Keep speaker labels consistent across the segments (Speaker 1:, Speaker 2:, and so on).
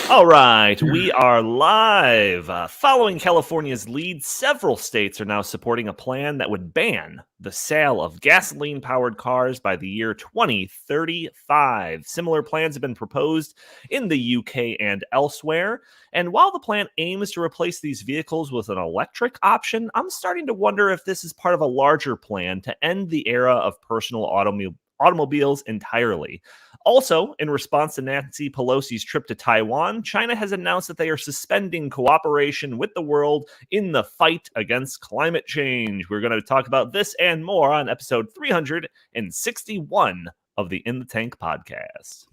Speaker 1: All right, we are live. Following California's lead, several states are now supporting a plan that would ban the sale of gasoline-powered cars by the year 2035. Similar plans have been proposed in the UK and elsewhere. And while the plan aims to replace these vehicles with an electric option, I'm starting to wonder if this is part of a larger plan to end the era of personal automobiles entirely. Also, in response to Nancy Pelosi's trip to Taiwan, China has announced that they are suspending cooperation with the world in the fight against climate change. We're going to talk about this and more on episode 361 of the In the Tank podcast.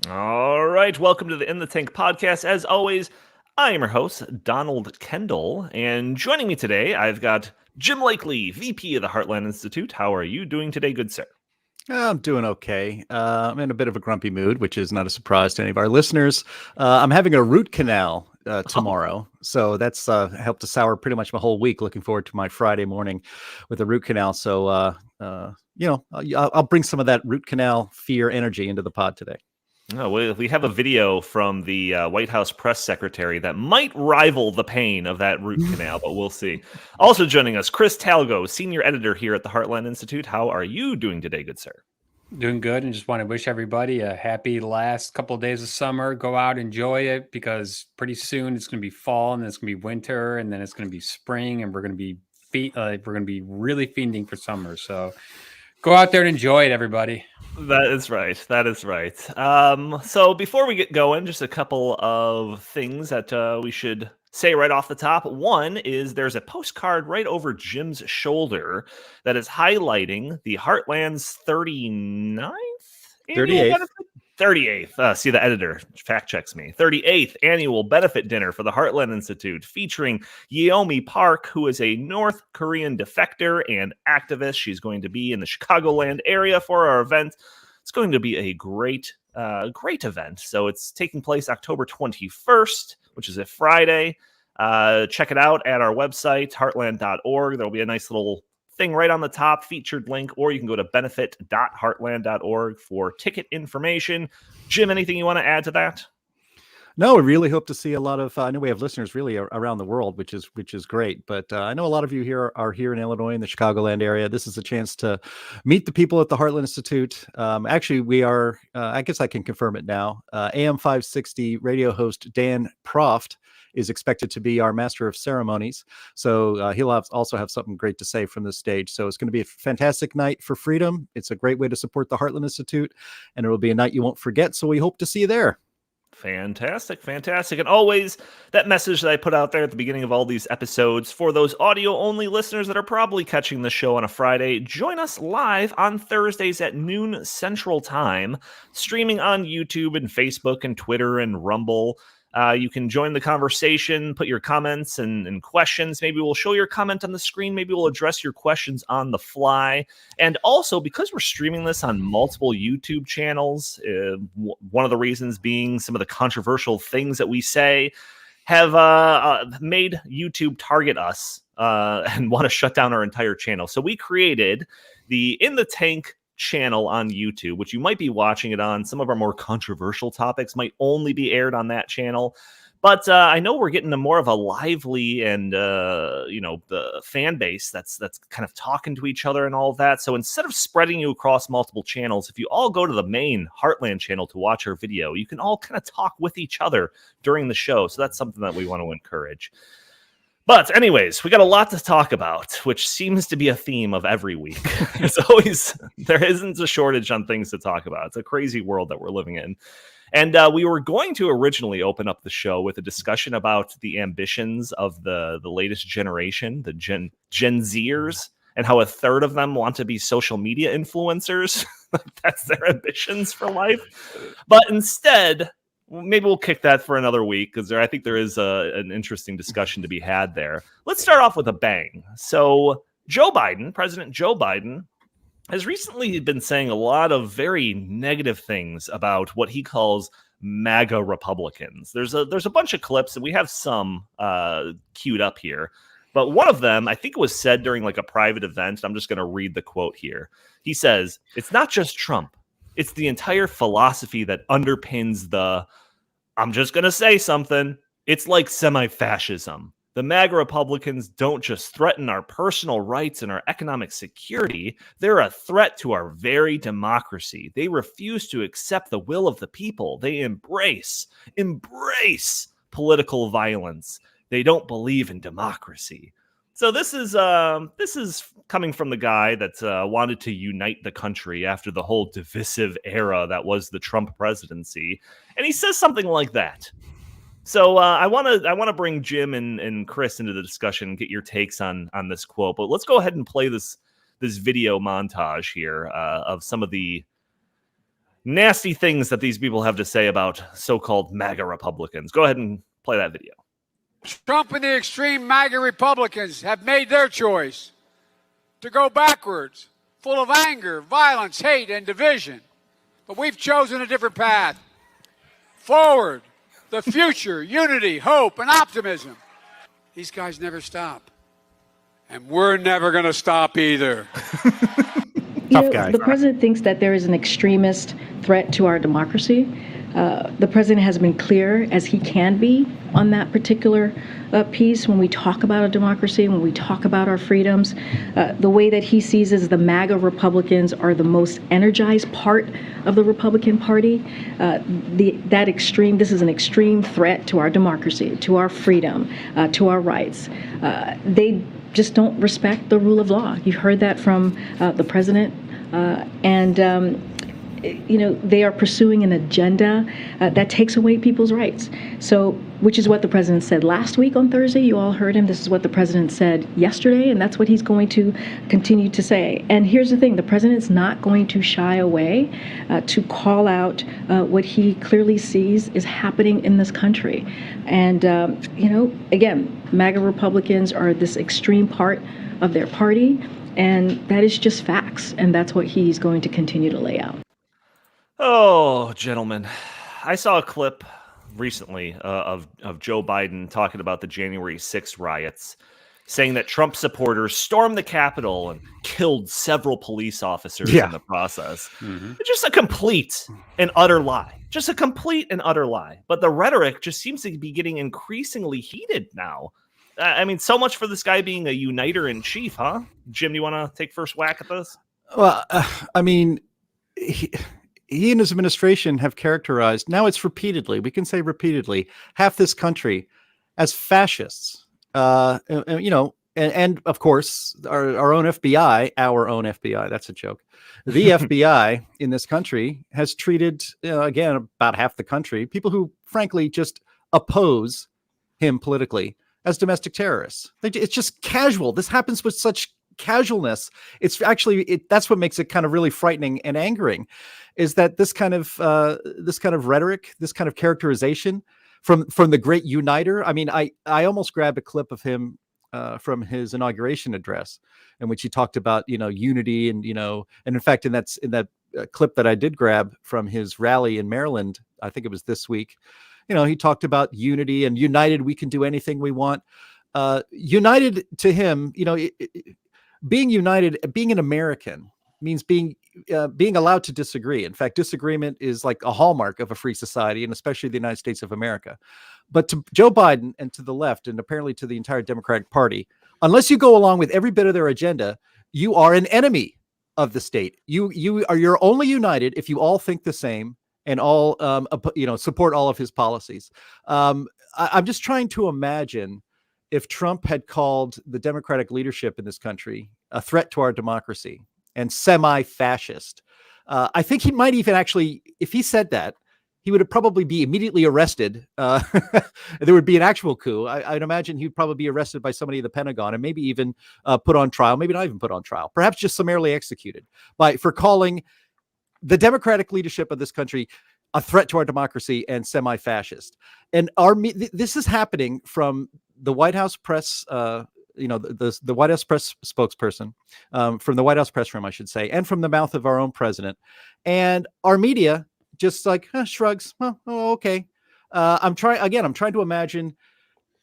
Speaker 1: All right, welcome to the In the Tank podcast. As always, I am your host, Donald Kendal, and joining me today, I've got Jim Lakely, VP of the Heartland Institute. How are you doing today, good sir?
Speaker 2: I'm doing okay. I'm in a bit of a grumpy mood, which is not a surprise to any of our listeners. I'm having a root canal tomorrow, so that's helped to sour pretty much my whole week. Looking forward to my Friday morning with a root canal. So, I'll bring some of that root canal fear energy into the pod today.
Speaker 1: Oh, we have a video from the White House press secretary that might rival the pain of that root canal, but we'll see. Also joining us, Chris Talgo, senior editor here at the Heartland Institute. How are you doing today, good sir?
Speaker 3: Doing good, and just want to wish everybody a happy last couple of days of summer. Go out, enjoy it, because pretty soon it's going to be fall, and then it's going to be winter, and then it's going to be spring, and we're going to be really fiending for summer. So go out there and enjoy it, everybody.
Speaker 1: That is right. So before we get going, just a couple of things that we should say right off the top. One is there's a postcard right over Jim's shoulder that is highlighting the Heartland's 39th?
Speaker 2: 38th.
Speaker 1: 38th. See, the editor fact checks me. 38th annual benefit dinner for the Heartland Institute, featuring Yeomi Park, who is a North Korean defector and activist. She's going to be in the Chicagoland area for our event. It's going to be a great event. So it's taking place October 21st, which is a Friday. Check it out at our website, heartland.org. There'll be a nice little thing right on the top, featured link, or you can go to benefit.heartland.org for ticket information. Jim, anything you want to add to that?
Speaker 2: No, we really hope to see a lot of. I know we have listeners really around the world, which is great. But I know a lot of you here are here in Illinois, in the Chicagoland area. This is a chance to meet the people at the Heartland Institute. Actually, we are. I guess I can confirm it now. AM 560 radio host Dan Proft is expected to be our master of ceremonies. So he'll also have something great to say from the stage. So it's going to be a fantastic night for freedom. It's a great way to support the Heartland Institute, and it will be a night you won't forget. So we hope to see you there.
Speaker 1: Fantastic. And always that message that I put out there at the beginning of all these episodes for those audio-only listeners that are probably catching the show on a Friday, join us live on Thursdays at noon Central Time, streaming on YouTube and Facebook and Twitter and Rumble. You can join the conversation, put your comments and questions. Maybe we'll show your comment on the screen. Maybe we'll address your questions on the fly. And also, because we're streaming this on multiple YouTube channels, one of the reasons being some of the controversial things that we say have made YouTube target us and want to shut down our entire channel. So we created the In the Tank channel on YouTube, which you might be watching it on. Some of our more controversial topics might only be aired on that channel. But I know we're getting to more of a lively and, the fan base that's kind of talking to each other and all of that. So instead of spreading you across multiple channels, if you all go to the main Heartland channel to watch our video, you can all kind of talk with each other during the show. So that's something that we want to encourage. But anyways, we got a lot to talk about, which seems to be a theme of every week. There isn't a shortage on things to talk about. It's a crazy world that we're living in. And we were going to originally open up the show with a discussion about the ambitions of the latest generation, the Gen Zers, and how a third of them want to be social media influencers. That's their ambitions for life. But instead, maybe we'll kick that for another week because I think there is an interesting discussion to be had there. Let's start off with a bang. So President Joe Biden, has recently been saying a lot of very negative things about what he calls MAGA Republicans. There's a bunch of clips, and we have some queued up here. But one of them, I think it was said during like a private event. I'm just going to read the quote here. He says, "It's not just Trump. It's the entire philosophy that underpins the, I'm just going to say something. It's like semi-fascism. The MAGA Republicans don't just threaten our personal rights and our economic security. They're a threat to our very democracy. They refuse to accept the will of the people. They embrace political violence. They don't believe in democracy." So this is coming from the guy that wanted to unite the country after the whole divisive era that was the Trump presidency, and he says something like that. So I want to bring Jim and Chris into the discussion and get your takes on this quote. But let's go ahead and play this video montage here of some of the nasty things that these people have to say about so-called MAGA Republicans. Go ahead and play that video.
Speaker 4: Trump and the extreme MAGA Republicans have made their choice to go backwards, full of anger, violence, hate, and division. But we've chosen a different path. Forward. The future, unity, hope, and optimism. These guys never stop. And we're never going to stop either.
Speaker 2: Tough guy.
Speaker 5: The president thinks that there is an extremist threat to our democracy. The president has been clear as he can be on that particular piece when we talk about a democracy, when we talk about our freedoms. The way that he sees is the MAGA Republicans are the most energized part of the Republican Party. This is an extreme threat to our democracy, to our freedom, to our rights. They just don't respect the rule of law. You've heard that from the president, they are pursuing an agenda that takes away people's rights. So, which is what the president said last week on Thursday. You all heard him. This is what the president said yesterday, and that's what he's going to continue to say. And here's the thing. The president's not going to shy away to call out what he clearly sees is happening in this country. And, again, MAGA Republicans are this extreme part of their party, and that is just facts. And that's what he's going to continue to lay out.
Speaker 1: Oh, gentlemen, I saw a clip recently of Joe Biden talking about the January 6th riots, saying that Trump supporters stormed the Capitol and killed several police officers in the process. Mm-hmm. It's just a complete and utter lie. Just a complete and utter lie. But the rhetoric just seems to be getting increasingly heated now. I mean, so much for this guy being a uniter in chief, huh? Jim, do you want to take first whack at this?
Speaker 2: Well, he and his administration have characterized, now it's repeatedly, we can say repeatedly, half this country as fascists. And of course, our own FBI, that's a joke. The FBI in this country has treated, again, about half the country, people who frankly just oppose him politically, as domestic terrorists. It's just casual. This happens with such casualness. It's actually, that's what makes it kind of really frightening and angering, is that this kind of rhetoric, this kind of characterization from the great uniter. I mean, I almost grabbed a clip of him from his inauguration address, in which he talked about unity and in fact in that clip that I did grab from his rally in Maryland, I think it was this week. He talked about unity and united, we can do anything we want. United to him, being united, being an American means being allowed to disagree. In fact, disagreement is like a hallmark of a free society, and especially the United States of America. But to Joe Biden and to the left, and apparently to the entire Democratic Party, unless you go along with every bit of their agenda, you are an enemy of the state. You're only united if you all think the same and all support all of his policies. I'm just trying to imagine if Trump had called the Democratic leadership in this country a threat to our democracy and semi-fascist. I think he might even actually, if he said that, he would probably be immediately arrested. There would be an actual coup. I'd imagine he'd probably be arrested by somebody in the Pentagon and maybe even put on trial, maybe not even put on trial, perhaps just summarily executed for calling the Democratic leadership of this country a threat to our democracy and semi-fascist. And this is happening from the White House press, the White House press spokesperson, from the White House press room, I should say, and from the mouth of our own president. And our media just like shrugs. Oh, okay. I'm trying to imagine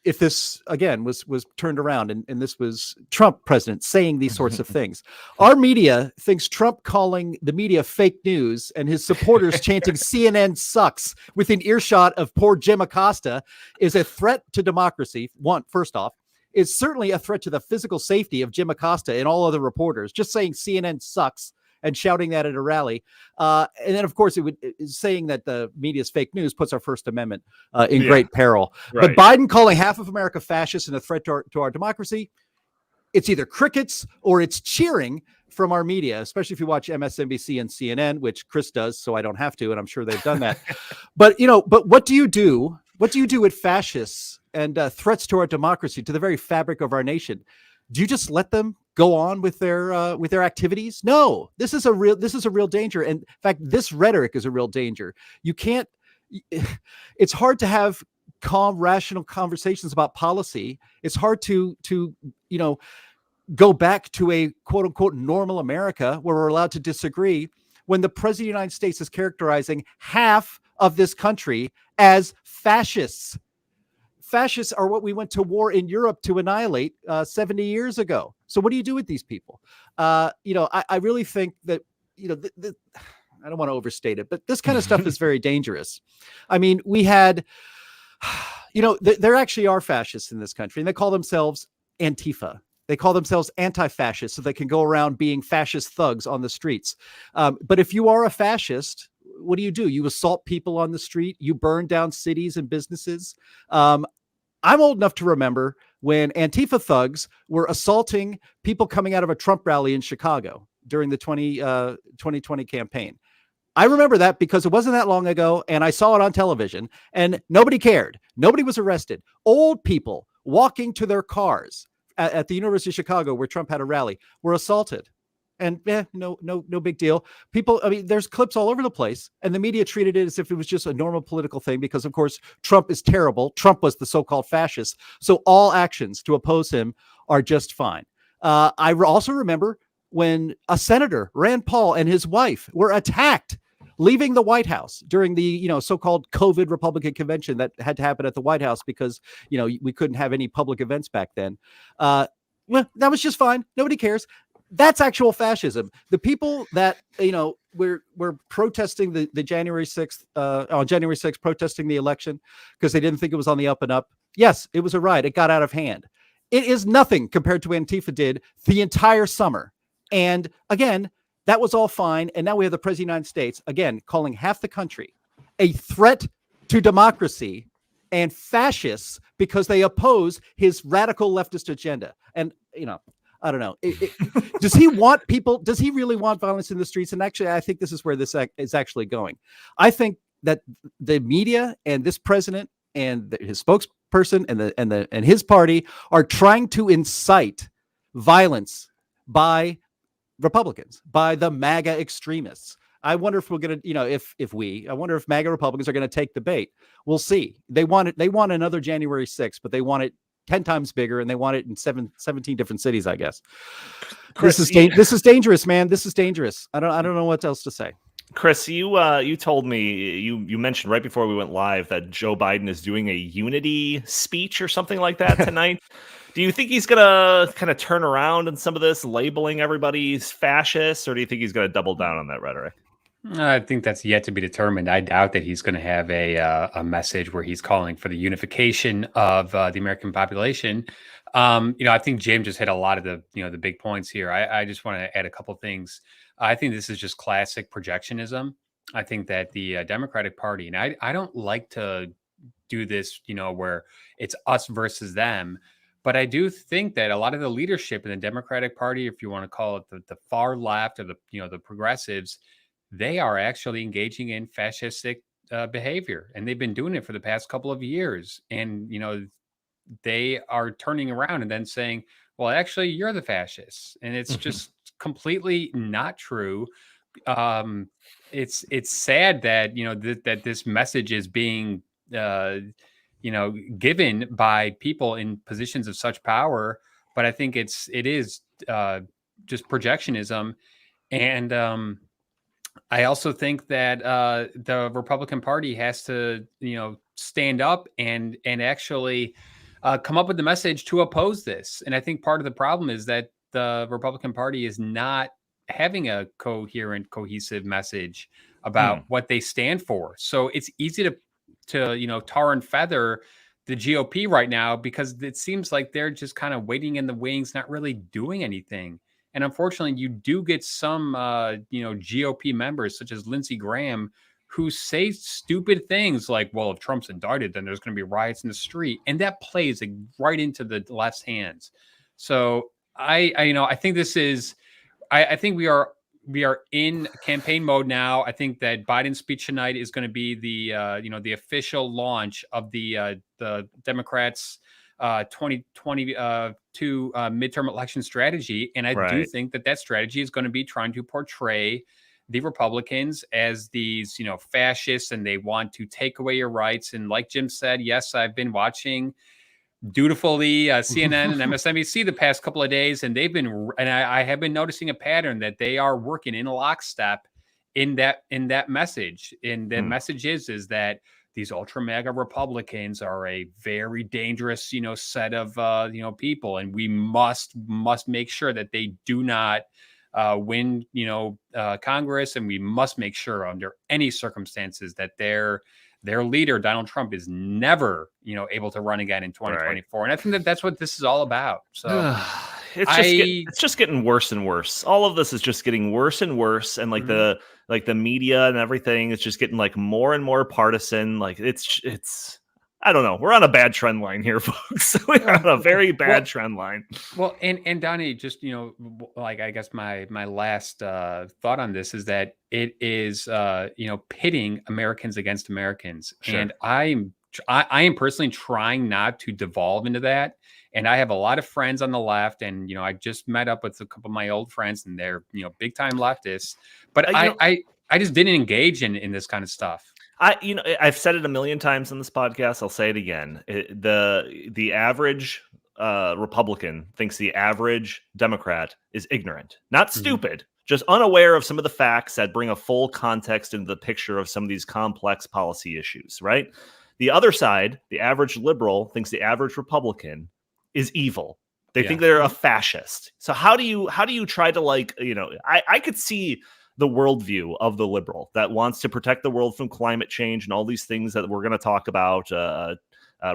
Speaker 2: if this again was turned around and this was Trump president saying these sorts of things. Our media thinks Trump calling the media fake news and his supporters chanting CNN sucks within earshot of poor Jim Acosta is a threat to democracy. First off, it's certainly a threat to the physical safety of Jim Acosta and all other reporters. Just saying CNN sucks and shouting that at a rally. And then, of course, saying that the media's fake news puts our First Amendment in great peril.
Speaker 1: Right.
Speaker 2: But Biden calling half of America fascist and a threat to our democracy, it's either crickets or it's cheering from our media, especially if you watch MSNBC and CNN, which Chris does, so I don't have to, and I'm sure they've done that. But what do you do? What do you do with fascists and threats to our democracy, to the very fabric of our nation? Do you just let them go on with their activities? No, this is a real danger. And in fact, this rhetoric is a real danger. It's hard to have calm, rational conversations about policy. It's hard to go back to a quote unquote normal America where we're allowed to disagree when the president of the United States is characterizing half of this country as fascists. Fascists are what we went to war in Europe to annihilate 70 years ago. So what do you do with these people? I really think that, I don't want to overstate it, but this kind of stuff is very dangerous. I mean, we had, there actually are fascists in this country, and they call themselves Antifa. They call themselves anti-fascists so they can go around being fascist thugs on the streets. But if you are a fascist, what do? You assault people on the street. You burn down cities and businesses. I'm old enough to remember when Antifa thugs were assaulting people coming out of a Trump rally in Chicago during the 2020 campaign. I remember that because it wasn't that long ago, and I saw it on television, and nobody cared. Nobody was arrested. Old people walking to their cars at the University of Chicago, where Trump had a rally, were assaulted. And no big deal. People, I mean, there's clips all over the place, and the media treated it as if it was just a normal political thing because, of course, Trump is terrible. Trump was the so-called fascist. So all actions to oppose him are just fine. I also remember when a senator, Rand Paul, and his wife were attacked leaving the White House during the, so-called COVID Republican convention that had to happen at the White House because, we couldn't have any public events back then. Well, that was just fine. Nobody cares. That's actual fascism. The people that, were protesting the January 6th, on January 6th, protesting the election because they didn't think it was on the up and up. Yes, it was a riot. It got out of hand. It is nothing compared to what Antifa did the entire summer. And again, that was all fine. And now we have the president of the United States, again, calling half the country a threat to democracy and fascists because they oppose his radical leftist agenda. And, I don't know. Does he want people? Does he really want violence in the streets? And actually, I think this is where this is actually going. I think that the media and this president and his spokesperson and his party are trying to incite violence by Republicans, by the MAGA extremists. I wonder if we're going to, I wonder if MAGA Republicans are going to take the bait. We'll see. They want another January 6th, but they want it 10 times bigger, and they want it in 17 different cities, I guess. Chris, this is dangerous, man. This is dangerous. I don't know what else to say.
Speaker 1: Chris, you told me, you mentioned right before we went live that Joe Biden is doing a unity speech or something like that tonight. Do you think he's going to kind of turn around in some of this, labeling everybody's fascists, or do you think he's going to double down on that rhetoric?
Speaker 3: I think that's yet to be determined. I doubt that he's going to have a message where he's calling for the unification of the American population. I think Jim just hit a lot of the big points here. I just want to add a couple things. I think this is just classic projectionism. I think that the Democratic Party, and I don't like to do this, where it's us versus them. But I do think that a lot of the leadership in the Democratic Party, if you want to call it the far left or the progressives, they are actually engaging in fascistic behavior, and they've been doing it for the past couple of years. And they are turning around and then saying, "Well, actually, you're the fascists," and it's just completely not true. it's sad that that this message is being given by people in positions of such power. But I think it is just projectionism, and I also think that the Republican Party has to stand up and actually come up with the message to oppose this. And I think part of the problem is that the Republican Party is not having a coherent, cohesive message about what they stand for. So it's easy to tar and feather the GOP right now, because it seems like they're just kind of waiting in the wings, not really doing anything. And unfortunately, you do get some GOP members such as Lindsey Graham who say stupid things like, well, if Trump's indicted, then there's going to be riots in the street. And that plays right into the left's hands. So I think this is, I think we are in campaign mode now. I think that Biden's speech tonight is going to be the official launch of the Democrats' 2022 midterm election strategy. And I do think that strategy is going to be trying to portray the Republicans as these, fascists, and they want to take away your rights. And like Jim said, yes, I've been watching dutifully CNN and MSNBC the past couple of days, and I have been noticing a pattern that they are working in lockstep in that message. And the message is that these ultra mega Republicans are a very dangerous, set of people, and we must make sure that they do not win, Congress, and we must make sure under any circumstances that their leader, Donald Trump, is never, able to run again in 2024. Right. And I think that's what this is all about. So
Speaker 1: it's just getting worse and worse. All of this is just getting worse and worse. And like the media and everything is just getting like more and more partisan. Like it's I don't know. We're on a bad trend line here, folks. We're on a very bad trend line.
Speaker 3: Well, and Donnie, just, like, I guess my last thought on this is that it is, pitting Americans against Americans. Sure. And I am personally trying not to devolve into that. And I have a lot of friends on the left, and, I just met up with a couple of my old friends, and they're, big time leftists, but I just didn't engage in this kind of stuff.
Speaker 1: I've said it a million times on this podcast. I'll say it again. The average Republican thinks the average Democrat is ignorant, not stupid, just unaware of some of the facts that bring a full context into the picture of some of these complex policy issues, right? The other side, the average liberal, thinks the average Republican is evil. They think they're a fascist. So how do you try to I could see the worldview of the liberal that wants to protect the world from climate change and all these things that we're going to talk about,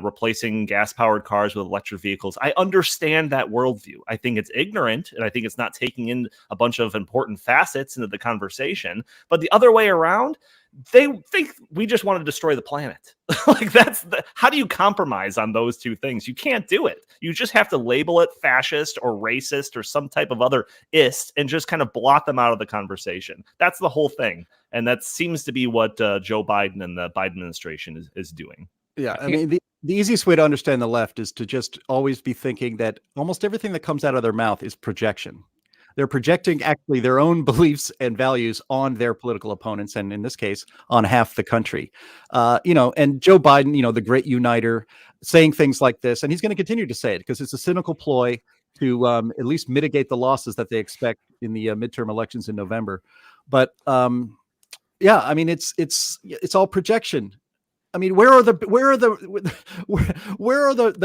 Speaker 1: replacing gas-powered cars with electric vehicles. I understand that worldview. I think it's ignorant, and I think it's not taking in a bunch of important facets into the conversation. But the other way around, they think we just want to destroy the planet. How do you compromise on those two things? You can't do it. You just have to label it fascist or racist or some type of other ist and just kind of blot them out of the conversation. That's the whole thing. And that seems to be what Joe Biden and the Biden administration is doing.
Speaker 2: Yeah. I mean, the easiest way to understand the left is to just always be thinking that almost everything that comes out of their mouth is projection. They're projecting actually their own beliefs and values on their political opponents, and in this case, on half the country. And Joe Biden, the great uniter, saying things like this, and he's going to continue to say it because it's a cynical ploy to at least mitigate the losses that they expect in the midterm elections in November. But I mean, it's all projection. I mean, where are the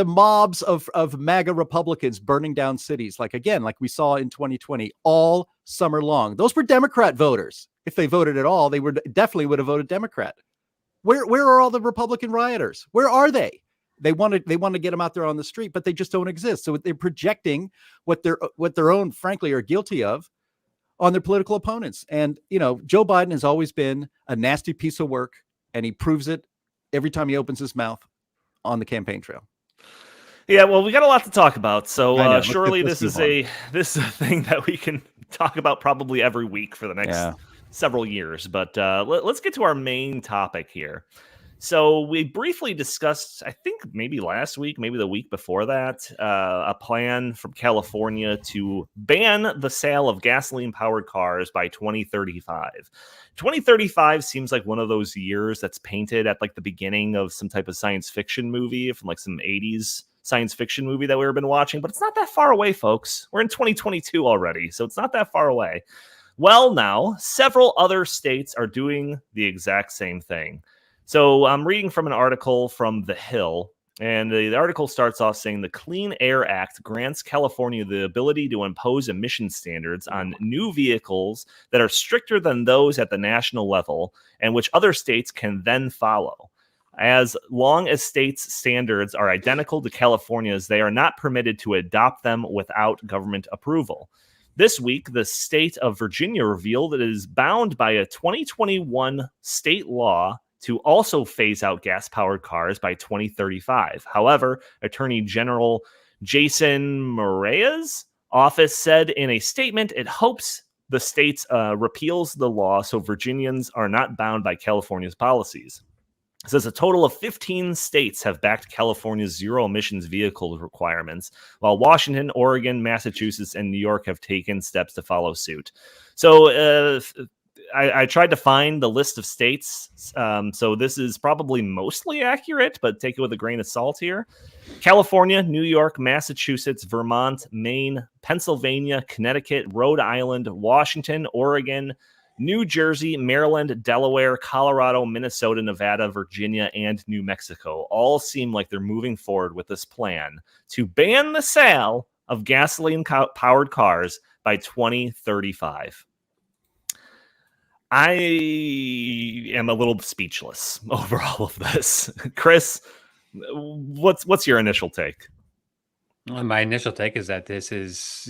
Speaker 2: mobs of MAGA Republicans burning down cities? Like we saw in 2020, all summer long. Those were Democrat voters. If they voted at all, they definitely would have voted Democrat. Where are all the Republican rioters? Where are they? They want to get them out there on the street, but they just don't exist. So they're projecting what their own, frankly, are guilty of on their political opponents. And Joe Biden has always been a nasty piece of work, and he proves it every time he opens his mouth on the campaign trail.
Speaker 1: Yeah, well, we got a lot to talk about. So surely this is a thing that we can talk about probably every week for the next several years. But let's get to our main topic here. So we briefly discussed, I think maybe last week, maybe the week before that, a plan from California to ban the sale of gasoline-powered cars by 2035. 2035 seems like one of those years that's painted at like the beginning of some type of science fiction movie from like some 80s science fiction movie that we've been watching, but it's not that far away, folks. We're in 2022 already, so it's not that far away. Well, now, several other states are doing the exact same thing. So I'm reading from an article from The Hill, and the article starts off saying the Clean Air Act grants California the ability to impose emission standards on new vehicles that are stricter than those at the national level, and which other states can then follow. As long as states' standards are identical to California's, they are not permitted to adopt them without government approval. This week, the state of Virginia revealed it is bound by a 2021 state law to also phase out gas-powered cars by 2035. However, Attorney General Jason Morea's office said in a statement it hopes the state repeals the law so Virginians are not bound by California's policies. It says a total of 15 states have backed California's zero-emissions vehicle requirements, while Washington, Oregon, Massachusetts, and New York have taken steps to follow suit. So I tried to find the list of states, so this is probably mostly accurate, but take it with a grain of salt here. California, New York, Massachusetts, Vermont, Maine, Pennsylvania, Connecticut, Rhode Island, Washington, Oregon, New Jersey, Maryland, Delaware, Colorado, Minnesota, Nevada, Virginia, and New Mexico all seem like they're moving forward with this plan to ban the sale of gasoline-powered cars by 2035. I am a little speechless over all of this. Chris, what's your initial take?
Speaker 3: Well, my initial take is that this is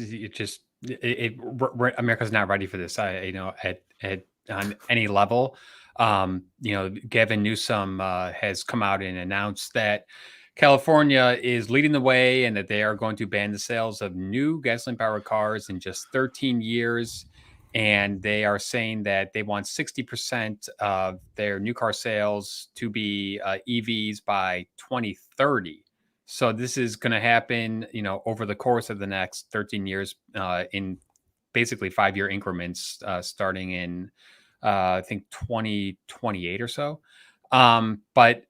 Speaker 3: America's not ready for this. On any level. Gavin Newsom has come out and announced that California is leading the way and that they are going to ban the sales of new gasoline-powered cars in just 13 years. And they are saying that they want 60% of their new car sales to be EVs by 2030. So this is going to happen, over the course of the next 13 years in basically 5-year increments, starting in, I think 2028 or so. But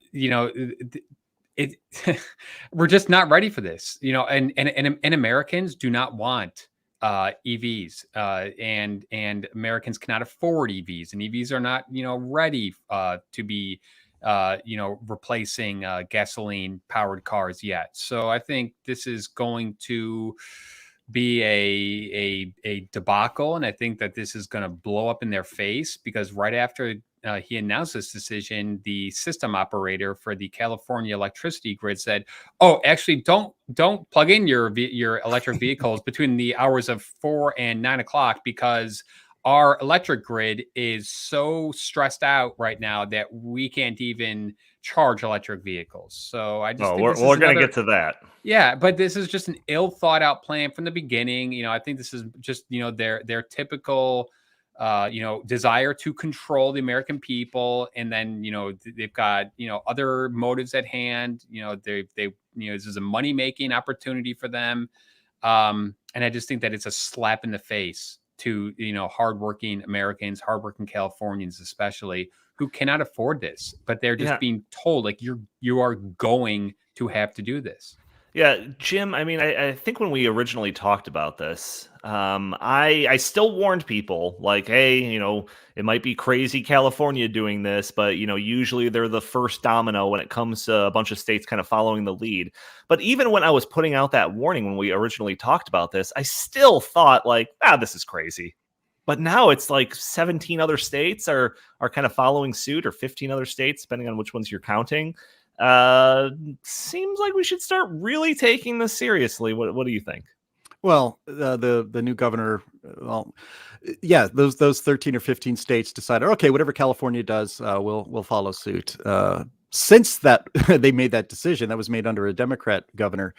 Speaker 3: we're just not ready for this, and Americans do not want EVs, and Americans cannot afford EVs, and EVs are not, ready to be, replacing gasoline powered cars yet. So I think this is going to be a debacle, and I think that this is going to blow up in their face, because right after he announced this decision, the system operator for the California electricity grid said, "Oh, actually, don't plug in your electric vehicles between the hours of 4 and 9 o'clock, because our electric grid is so stressed out right now that we can't even charge electric vehicles." So I just think
Speaker 1: we're going to get to that.
Speaker 3: Yeah, but this is just an ill thought out plan from the beginning. I think this is just, their typical, desire to control the American people. And then, they've got, other motives at hand. They this is a money making opportunity for them. And I just think that it's a slap in the face to, hardworking Americans, hardworking Californians, especially, who cannot afford this, but they're just being told, like, you are going to have to do this.
Speaker 1: Yeah, Jim, I mean, I think when we originally talked about this, I still warned people, like, hey, it might be crazy California doing this, but, usually they're the first domino when it comes to a bunch of states kind of following the lead. But even when I was putting out that warning when we originally talked about this, I still thought, like, this is crazy. But now it's like 17 other states are kind of following suit, or 15 other states, depending on which ones you're counting. Seems like we should start really taking this seriously. What do you think?
Speaker 2: Well, the new governor, those 13 or 15 states decided, okay, whatever California does, we'll follow suit. Since that they made that decision, that was made under a Democrat governor,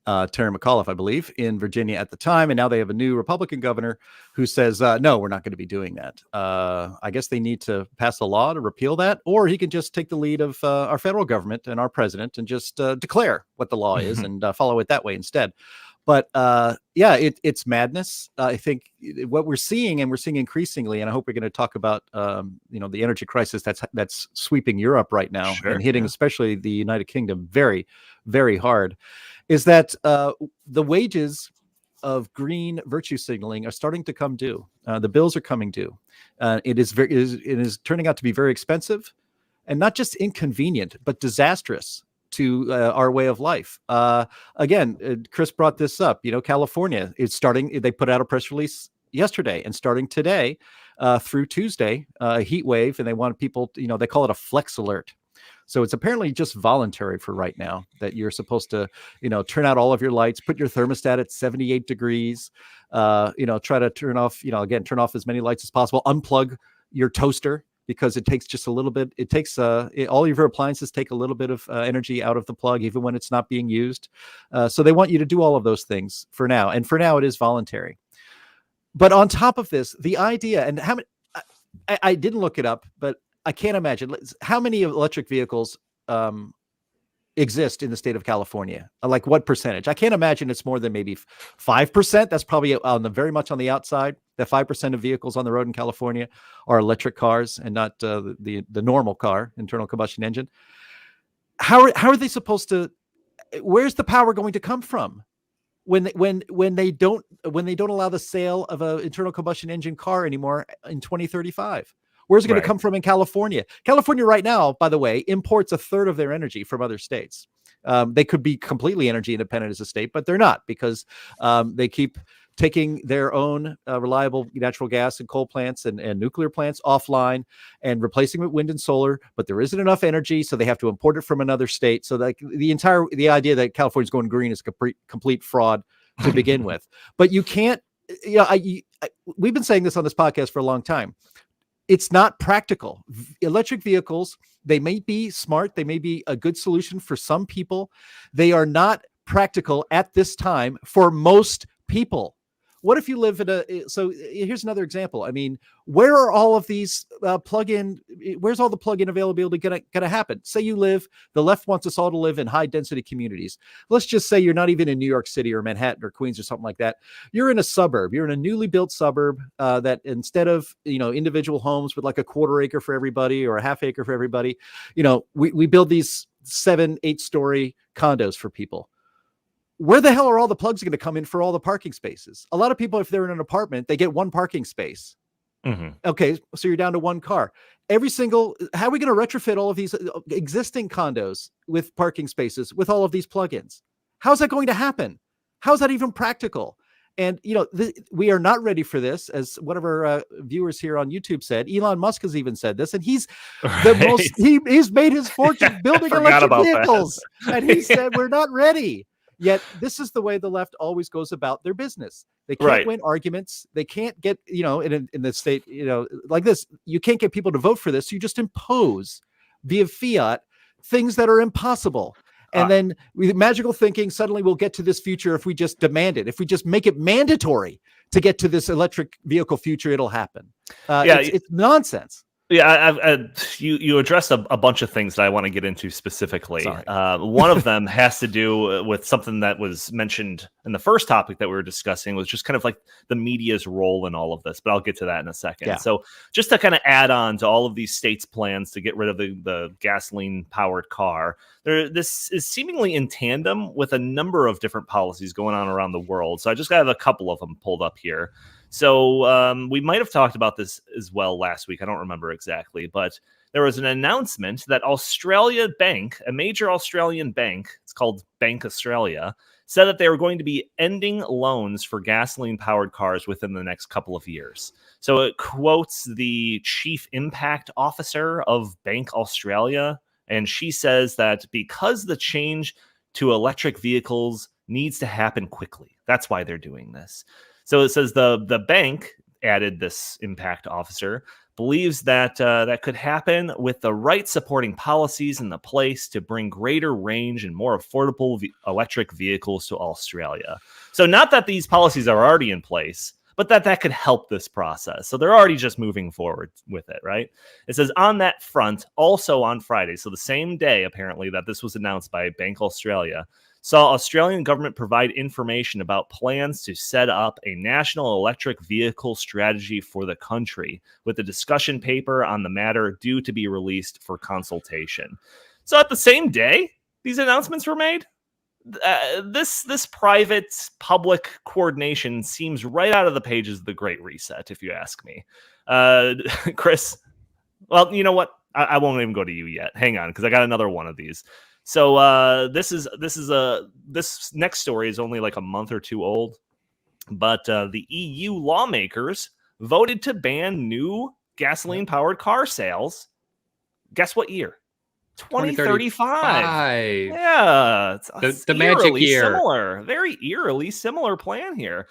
Speaker 2: Terry McAuliffe, I believe, in Virginia at the time. And now they have a new Republican governor who says, no, we're not going to be doing that. I guess they need to pass a law to repeal that, or he can just take the lead of our federal government and our president and just declare what the law is and follow it that way instead. But it's madness. I think what we're seeing, and we're seeing increasingly, and I hope we're going to talk about, the energy crisis that's sweeping Europe right now and hitting especially the United Kingdom very, very hard, is that the wages of green virtue signaling are starting to come due. The bills are coming due. It is turning out to be very expensive, and not just inconvenient, but disastrous to our way of life. Again, Chris brought this up. California is starting. They put out a press release yesterday, and starting today through Tuesday, a heat wave, and they want people. They call it a flex alert. So it's apparently just voluntary for right now that you're supposed to, turn out all of your lights, put your thermostat at 78 degrees, try to turn off as many lights as possible, unplug your toaster, because it takes just a little bit. It takes all of your appliances take a little bit of energy out of the plug, even when it's not being used. So they want you to do all of those things for now. And for now, it is voluntary. But on top of this, the idea, and how many, I didn't look it up, but I can't imagine how many electric vehicles exist in the state of California. Like what percentage? I can't imagine it's more than maybe 5%. That's probably very much on the outside. That 5% of vehicles on the road in California are electric cars and not the normal car, internal combustion engine. How are they supposed to? Where's the power going to come from when they don't allow the sale of an internal combustion engine car anymore in 2035? Where's it going to come from in California? California right now, by the way, imports a third of their energy from other states. They could be completely energy independent as a state, but they're not, because they keep taking their own reliable natural gas and coal plants and nuclear plants offline and replacing it with wind and solar. But there isn't enough energy, so they have to import it from another state. So the idea that California's going green is complete fraud to begin with. But you can't. We've been saying this on this podcast for a long time. It's not practical. Electric vehicles, they may be smart. They may be a good solution for some people. They are not practical at this time for most people. What if you live so here's another example. I mean, where are all of these where's all the plug-in availability going to happen? Say the left wants us all to live in high density communities. Let's just say you're not even in New York City or Manhattan or Queens or something like that. You're in a suburb. You're in a newly built suburb that instead of, individual homes with like a quarter acre for everybody or a half acre for everybody, we build these 7-8 story condos for people. Where the hell are all the plugs going to come in for all the parking spaces? A lot of people, if they're in an apartment, they get one parking space. Mm-hmm. Okay, so you're down to one car. How are we going to retrofit all of these existing condos with parking spaces with all of these plugins? How's that going to happen? How's that even practical? And, we are not ready for this. As one of our viewers here on YouTube said, Elon Musk has even said this, and he's he's made his fortune building electric vehicles. And he said, we're not ready. Yet this is the way the left always goes about their business. They can't win arguments. They can't get, in the state, like this, you can't get people to vote for this. You just impose via fiat things that are impossible. And then with magical thinking, suddenly we'll get to this future if we just demand it. If we just make it mandatory to get to this electric vehicle future, it'll happen. It's nonsense.
Speaker 1: Yeah, you addressed a bunch of things that I want to get into specifically. One of them has to do with something that was mentioned in the first topic that we were discussing, was just kind of like the media's role in all of this. But I'll get to that in a second. Yeah. So just to kind of add on to all of these states' plans to get rid of the gasoline-powered car, this is seemingly in tandem with a number of different policies going on around the world. So I just have a couple of them pulled up here. So we might have talked about this as well last week. I don't remember exactly, but there was an announcement that Australia Bank, a major Australian bank, it's called Bank Australia, said that they were going to be ending loans for gasoline-powered cars within the next couple of years. So it quotes the chief impact officer of Bank Australia, and she says that because the change to electric vehicles needs to happen quickly, that's why they're doing this. So it says the bank added this impact officer, believes that that could happen with the right supporting policies in the place to bring greater range and more affordable electric vehicles to Australia. So not that these policies are already in place, but that could help this process. So they're already just moving forward with it, right? It says on that front, also on Friday, so the same day apparently that this was announced by Bank Australia, saw Australian government provide information about plans to set up a national electric vehicle strategy for the country, with a discussion paper on the matter due to be released for consultation. So at the same day, these announcements were made. This private public coordination seems right out of the pages of the Great Reset, if you ask me. Chris, well, you know what? I won't even go to you yet. Hang on, because I got another one of these. So this next story is only like a month or two old, but the EU lawmakers voted to ban new gasoline-powered car sales. Guess what year? 2035. Yeah, it's
Speaker 3: the magic year.
Speaker 1: Similar, very eerily similar plan here.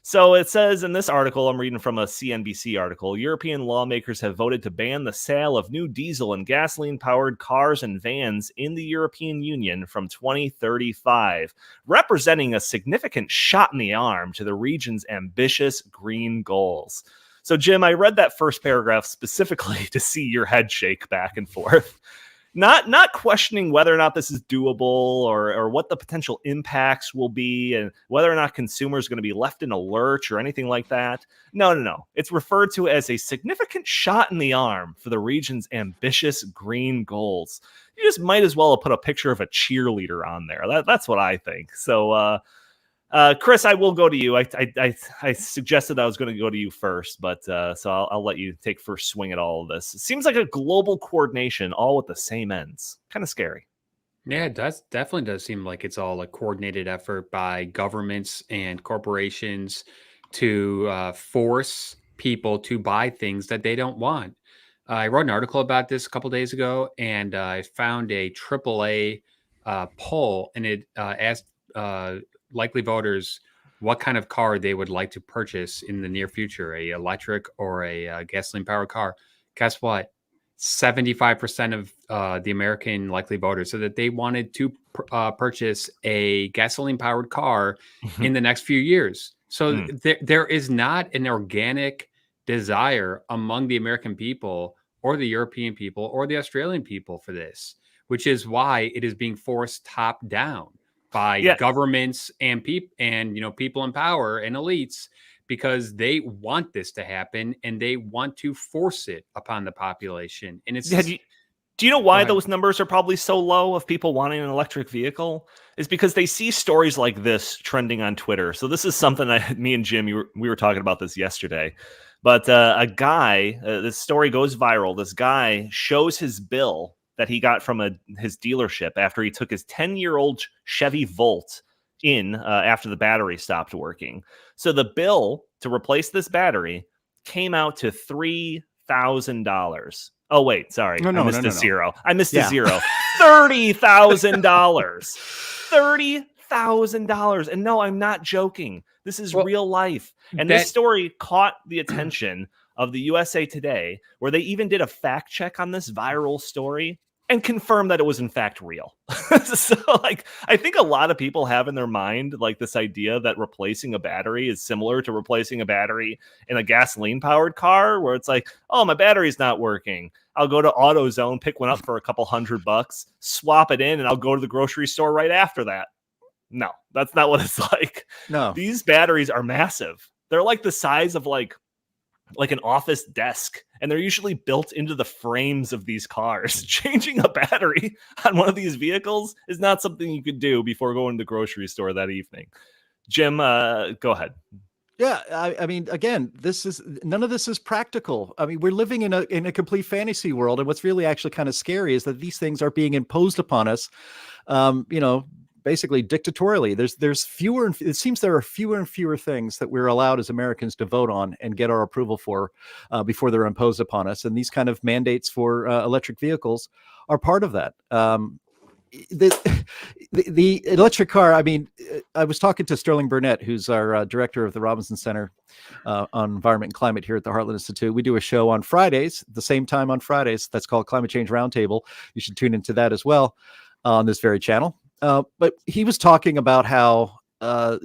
Speaker 1: So it says in this article, I'm reading from a CNBC article, European lawmakers have voted to ban the sale of new diesel and gasoline-powered cars and vans in the European Union from 2035, representing a significant shot in the arm to the region's ambitious green goals. So, Jim, I read that first paragraph specifically to see your head shake back and forth. Not questioning whether or not this is doable or what the potential impacts will be and whether or not consumers are going to be left in a lurch or anything like that. No. It's referred to as a significant shot in the arm for the region's ambitious green goals. You just might as well have put a picture of a cheerleader on there. That's what I think. So, Chris, I will go to you. I suggested I was going to go to you first, but so I'll let you take first swing at all of this. It seems like a global coordination, all with the same ends. Kind of scary.
Speaker 3: Yeah, it definitely does seem like it's all a coordinated effort by governments and corporations to force people to buy things that they don't want. I wrote an article about this a couple days ago, and I found a AAA poll, and it asked likely voters what kind of car they would like to purchase in the near future, a electric or a gasoline powered car. Guess what? 75% of the American likely voters said that they wanted to purchase a gasoline powered car in the next few years. So there is not an organic desire among the American people or the European people or the Australian people for this, which is why it is being forced top down by governments and people in power and elites, because they want this to happen and they want to force it upon the population. And it's
Speaker 1: do you know why those numbers are probably so low of people wanting an electric vehicle? Is because they see stories like this trending on Twitter. So this is something me and Jim, we were talking about this yesterday. But a guy, this story goes viral. This guy shows his bill that he got from his dealership after he took his 10-year-old Chevy Volt in after the battery stopped working. So the bill to replace this battery came out to $3,000. Oh, wait, sorry. I missed a zero. $30,000. $30,000. And no, I'm not joking. This is real life. And this story caught the attention of the USA Today, where they even did a fact check on this viral story and confirmed that it was in fact real. So I think a lot of people have in their mind like this idea that replacing a battery is similar to replacing a battery in a gasoline powered car, where it's like, oh, my battery's not working. I'll go to AutoZone, pick one up for a couple $100, swap it in, and I'll go to the grocery store right after that. No, that's not what it's like. No, these batteries are massive. They're like the size of like an office desk, and they're usually built into the frames of these cars. Changing a battery on one of these vehicles is not something you could do before going to the grocery store that evening. Jim, go ahead.
Speaker 2: Yeah, I mean, again, none of this is practical. I mean, we're living in a complete fantasy world, and what's really actually kind of scary is that these things are being imposed upon us, basically dictatorially. There's fewer, and it seems there are fewer and fewer things that we're allowed as Americans to vote on and get our approval for before they're imposed upon us. And these kind of mandates for electric vehicles are part of that. the electric car. I mean, I was talking to Sterling Burnett, who's our director of the Robinson Center on Environment and Climate here at the Heartland Institute. We do a show on Fridays, the same time on Fridays. That's called Climate Change Roundtable. You should tune into that as well on this very channel. But he was talking about how I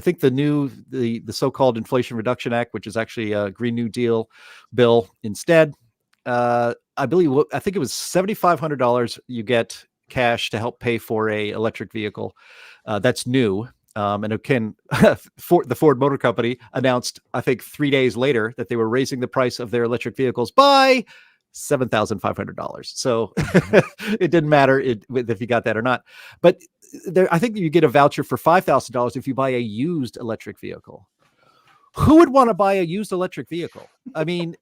Speaker 2: think the so-called Inflation Reduction Act, which is actually a Green New Deal bill instead. I think it was $7,500 you get cash to help pay for a electric vehicle. That's new. And again, the Ford Motor Company announced, I think 3 days later, that they were raising the price of their electric vehicles by $7,500. So it didn't matter if you got that or not. But I think you get a voucher for $5,000 if you buy a used electric vehicle. Who would want to buy a used electric vehicle? I mean,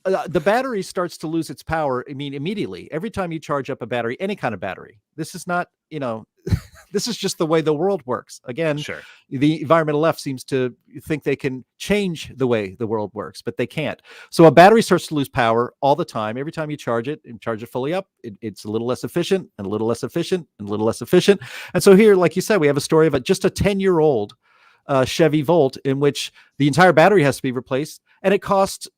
Speaker 2: the battery starts to lose its power. I mean, immediately, every time you charge up a battery, any kind of battery. This is not, this is just the way the world works. Again,
Speaker 1: Sure.
Speaker 2: The environmental left seems to think they can change the way the world works, but they can't. So a battery starts to lose power all the time. Every time you charge it and charge it fully up, it's a little less efficient and a little less efficient and a little less efficient. And so here, like you said, we have a story of just a 10-year-old Chevy Volt in which the entire battery has to be replaced, and it costs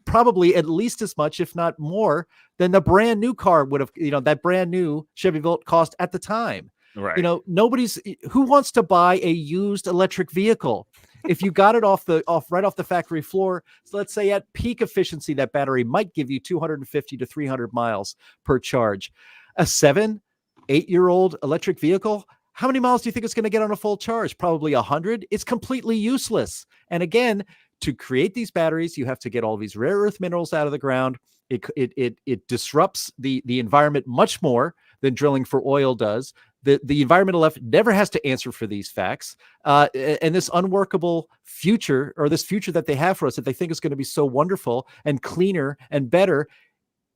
Speaker 2: probably at least as much, if not more, than the brand new car would have, that brand new Chevy Volt cost at the time.
Speaker 1: Right.
Speaker 2: Who wants to buy a used electric vehicle? If you got it right off the factory floor, so let's say at peak efficiency, that battery might give you 250 to 300 miles per charge. A 7-8-year-old electric vehicle, how many miles do you think it's going to get on a full charge? Probably 100. It's completely useless. And again, to create these batteries, you have to get all these rare earth minerals out of the ground. It disrupts the environment much more than drilling for oil does. The environmental left never has to answer for these facts. And this unworkable future, or this future that they have for us, that they think is going to be so wonderful and cleaner and better,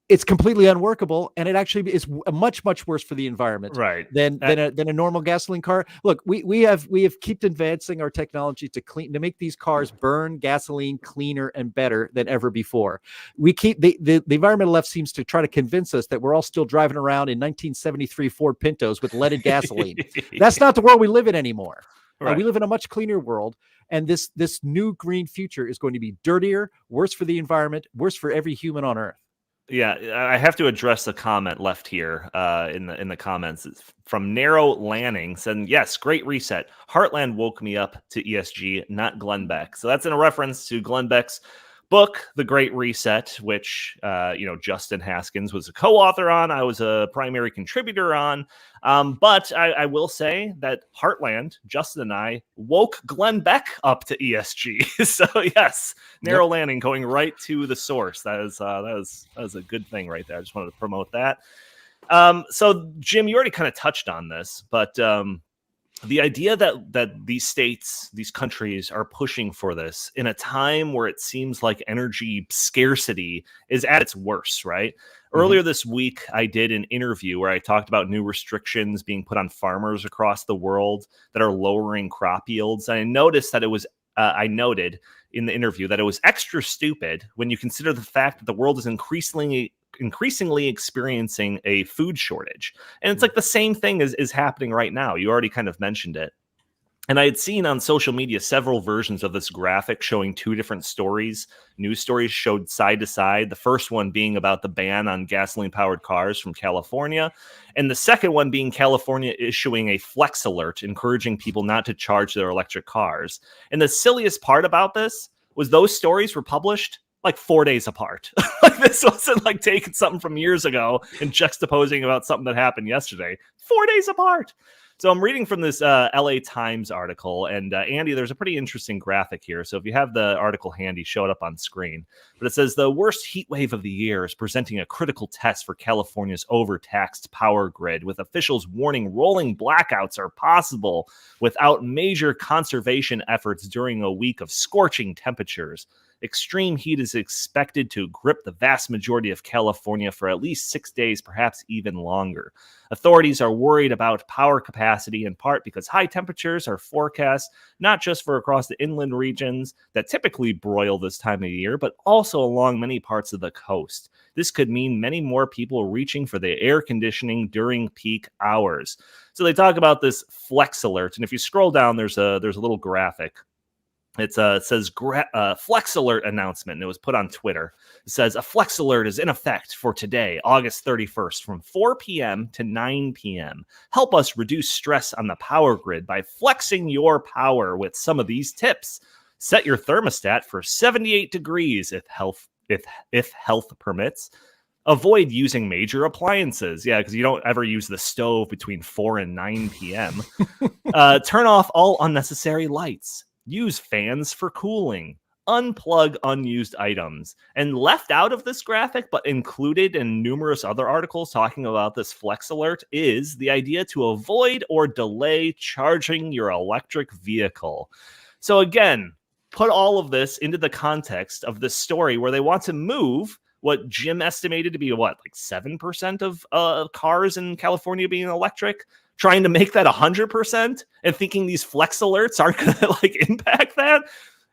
Speaker 2: it's completely unworkable, and it actually is much, much worse for the environment,
Speaker 1: Right.
Speaker 2: than a normal gasoline car. Look, we have kept advancing our technology to make these cars burn gasoline cleaner and better than ever before. We keep the environmental left seems to try to convince us that we're all still driving around in 1973 Ford Pintos with leaded gasoline. That's not the world we live in anymore.
Speaker 1: Right.
Speaker 2: We live in a much cleaner world, and this new green future is going to be dirtier, worse for the environment, worse for every human on Earth.
Speaker 1: Yeah, I have to address the comment left here in the comments. It's from Narrow Lanning saying, yes, great reset. Heartland woke me up to ESG, not Glenn Beck. So that's in a reference to Glenn Beck's book, The Great Reset, which, Justin Haskins was a co-author on. I was a primary contributor on. But I will say that Heartland, Justin and I, woke Glenn Beck up to ESG. So yes, Narrow Landing, going right to the source. That is a good thing right there. I just wanted to promote that. So Jim, you already kind of touched on this, but the idea that these states, these countries are pushing for this in a time where it seems like energy scarcity is at its worst, right? Mm-hmm. Earlier this week, I did an interview where I talked about new restrictions being put on farmers across the world that are lowering crop yields. And I noticed that I noted in the interview that it was extra stupid when you consider the fact that the world is increasingly experiencing a food shortage. And it's like the same thing is happening right now. You already kind of mentioned it. And I had seen on social media several versions of this graphic showing two different stories. News stories showed side to side. The first one being about the ban on gasoline-powered cars from California. And the second one being California issuing a flex alert, encouraging people not to charge their electric cars. And the silliest part about this was those stories were published like 4 days apart. Like this wasn't like taking something from years ago and juxtaposing about something that happened yesterday. 4 days apart. So I'm reading from this LA Times article, and Andy, there's a pretty interesting graphic here. So if you have the article handy, show it up on screen. But it says the worst heat wave of the year is presenting a critical test for California's overtaxed power grid, with officials warning rolling blackouts are possible without major conservation efforts during a week of scorching temperatures. Extreme heat is expected to grip the vast majority of California for at least 6 days, perhaps even longer. Authorities are worried about power capacity in part because high temperatures are forecast not just for across the inland regions that typically broil this time of year, but also along many parts of the coast. This could mean many more people reaching for the air conditioning during peak hours. So they talk about this flex alert, and if you scroll down, there's a little graphic. It says Flex Alert announcement, and it was put on Twitter. It says, a Flex Alert is in effect for today, August 31st, from 4 p.m. to 9 p.m. Help us reduce stress on the power grid by flexing your power with some of these tips. Set your thermostat for 78 degrees if health permits. Avoid using major appliances. Yeah, because you don't ever use the stove between 4 and 9 p.m. Turn off all unnecessary lights. Use fans for cooling. Unplug unused items. And left out of this graphic, but included in numerous other articles talking about this Flex Alert, is the idea to avoid or delay charging your electric vehicle. So again, put all of this into the context of this story where they want to move what Jim estimated to be like 7% of cars in California being electric, trying to make that 100% and thinking these flex alerts aren't going to impact that.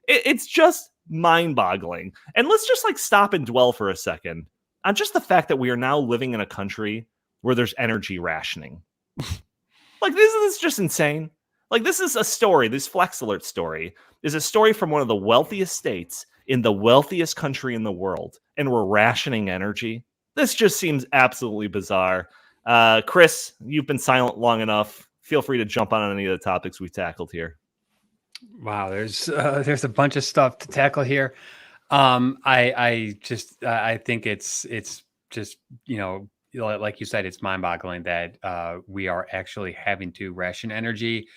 Speaker 1: It's just mind-boggling. And let's just stop and dwell for a second on just the fact that we are now living in a country where there's energy rationing. This is just insane. This is a story. This Flex Alert story is a story from one of the wealthiest states in the wealthiest country in the world, and we're rationing energy. This just seems absolutely bizarre. Chris, you've been silent long enough. Feel free to jump on any of the topics we tackled here.
Speaker 3: Wow, there's a bunch of stuff to tackle here. I think it's just, like you said, it's mind-boggling that we are actually having to ration energy.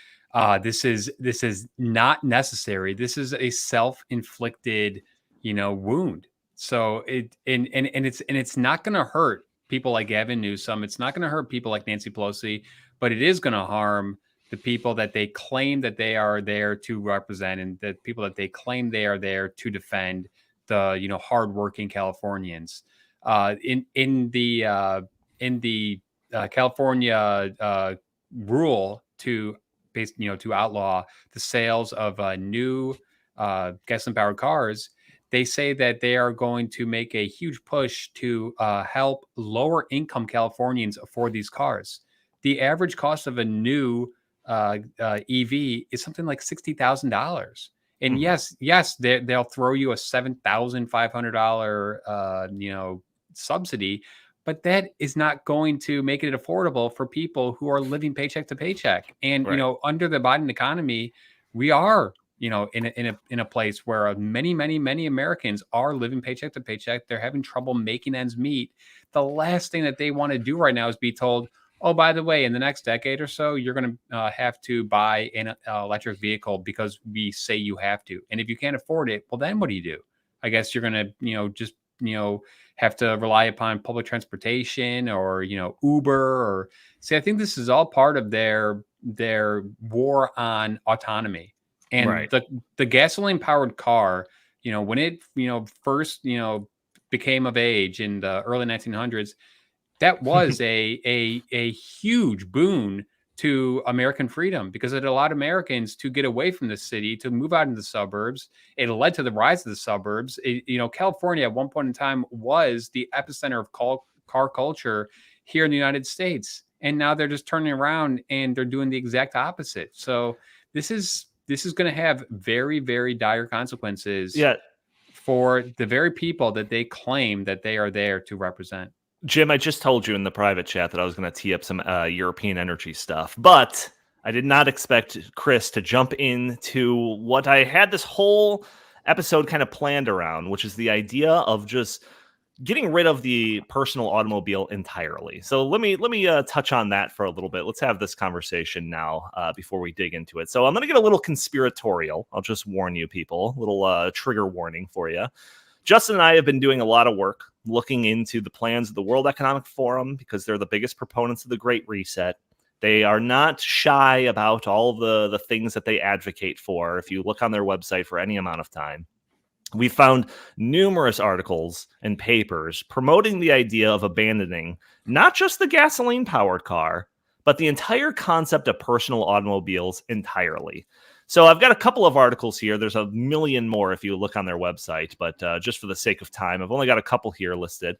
Speaker 3: This is not necessary. This is a self-inflicted, wound. So it's not going to hurt people like Gavin Newsom. It's not going to hurt people like Nancy Pelosi, but it is going to harm the people that they claim that they are there to represent, and the people that they claim they are there to defend, the hardworking Californians. In the California rule to outlaw the sales of new gasoline-powered cars, they say that they are going to make a huge push to help lower-income Californians afford these cars. The average cost of a new EV is something like $60,000. And yes, they'll throw you a $7,500 subsidy, but that is not going to make it affordable for people who are living paycheck to paycheck. And
Speaker 1: right.
Speaker 3: Under the Biden economy, we are in a place where many Americans are living paycheck to paycheck. They're having trouble making ends meet. The last thing that they want to do right now is be told, oh, by the way, in the next decade or so, you're going to have to buy an electric vehicle because we say you have to. And if you can't afford it, well, then what do you do? I guess you're going to, just have to rely upon public transportation or, Uber or see, I think this is all part of their war on autonomy. And
Speaker 1: right.
Speaker 3: the gasoline powered car, when it, first, became of age in the early 1900s, that was a huge boon to American freedom because it allowed Americans to get away from the city, to move out into the suburbs. It led to the rise of the suburbs. California at one point in time was the epicenter of car culture here in the United States. And now they're just turning around and they're doing the exact opposite. So this is going to have very, very dire consequences for the very people that they claim that they are there to represent.
Speaker 1: Jim, I just told you in the private chat that I was going to tee up some European energy stuff, but I did not expect Chris to jump into what I had this whole episode kind of planned around, which is the idea of just getting rid of the personal automobile entirely. So let me touch on that for a little bit. Let's have this conversation now before we dig into it. So I'm going to get a little conspiratorial. I'll just warn you people, a little trigger warning for you. Justin and I have been doing a lot of work looking into the plans of the World Economic Forum because they're the biggest proponents of the Great Reset. They are not shy about all the things that they advocate for if you look on their website for any amount of time. We found numerous articles and papers promoting the idea of abandoning not just the gasoline-powered car, but the entire concept of personal automobiles entirely. So I've got a couple of articles here. There's a million more if you look on their website, but just for the sake of time, I've only got a couple here listed.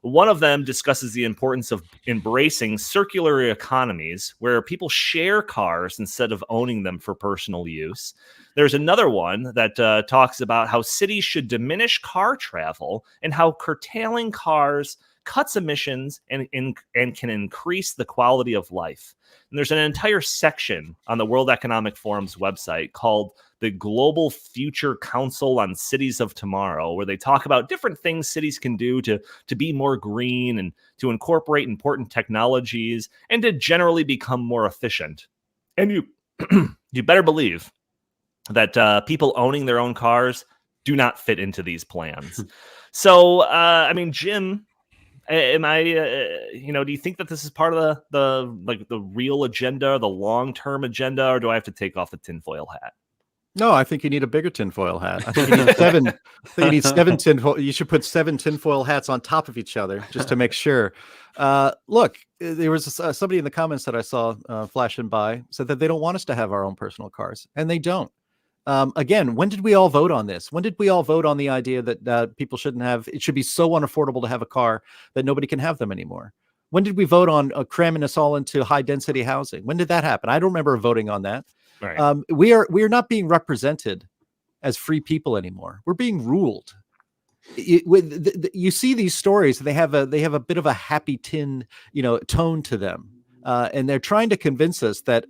Speaker 1: One of them discusses the importance of embracing circular economies where people share cars instead of owning them for personal use. There's another one that talks about how cities should diminish car travel and how curtailing cars cuts emissions and can increase the quality of life. And there's an entire section on the World Economic Forum's website called the Global Future Council on Cities of Tomorrow, where they talk about different things cities can do to be more green and to incorporate important technologies and to generally become more efficient. And you better believe that people owning their own cars do not fit into these plans. So, I mean, Jim, am I, do you think that this is part of the real agenda, the long-term agenda, or do I have to take off the tinfoil hat?
Speaker 2: No, I think you need a bigger tinfoil hat. I think you need seven. I think you need seven tinfoil. You should put 7 tinfoil hats on top of each other just to make sure. Look, there was somebody in the comments that I saw flashing by said that they don't want us to have our own personal cars, and they don't. Again, when did we all vote on this? When did we all vote on the idea that people shouldn't have? It should be so unaffordable to have a car that nobody can have them anymore. When did we vote on cramming us all into high density housing? When did that happen? I don't remember voting on that. Right. We are not being represented as free people anymore. We're being ruled. You see these stories, they have a bit of a happy tone to them. And they're trying to convince us that,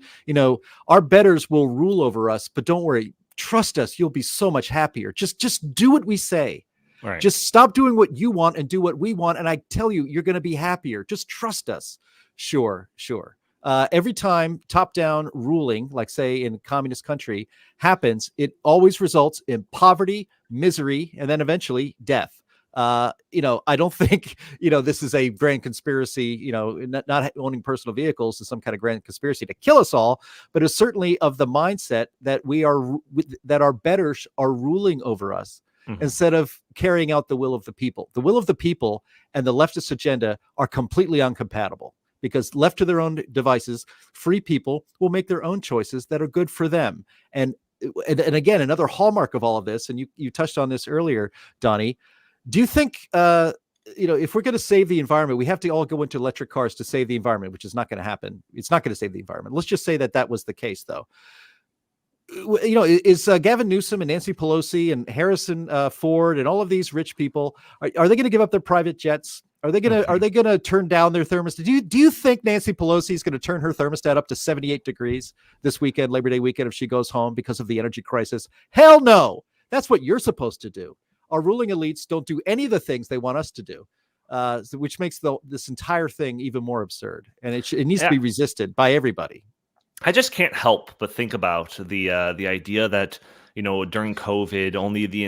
Speaker 2: our betters will rule over us, but don't worry, trust us, you'll be so much happier. Just do what we say. Right. Just stop doing what you want and do what we want. And I tell you, you're going to be happier. Just trust us. Sure. Every time top-down ruling, like say in a communist country, happens, it always results in poverty, misery, and then eventually death. I don't think, this is a grand conspiracy, not owning personal vehicles is some kind of grand conspiracy to kill us all, but it's certainly of the mindset that that our betters are ruling over us. Mm-hmm. Instead of carrying out the will of the people. The will of the people and the leftist agenda are completely incompatible. Because left to their own devices, free people will make their own choices that are good for them. And again, another hallmark of all of this, and you touched on this earlier, Donnie, do you think, if we're going to save the environment, we have to all go into electric cars to save the environment, which is not going to happen. It's not going to save the environment. Let's just say that was the case, though. Is Gavin Newsom and Nancy Pelosi and Harrison Ford and all of these rich people, are they going to give up their private jets? Are they gonna turn down their thermostat? Do you think Nancy Pelosi is going to turn her thermostat up to 78 degrees this weekend, Labor Day weekend, if she goes home because of the energy crisis? Hell no. That's what you're supposed to do. Our ruling elites don't do any of the things they want us to do, which makes this entire thing even more absurd. And it needs to be resisted by everybody.
Speaker 1: I just can't help but think about the idea that, during COVID, only the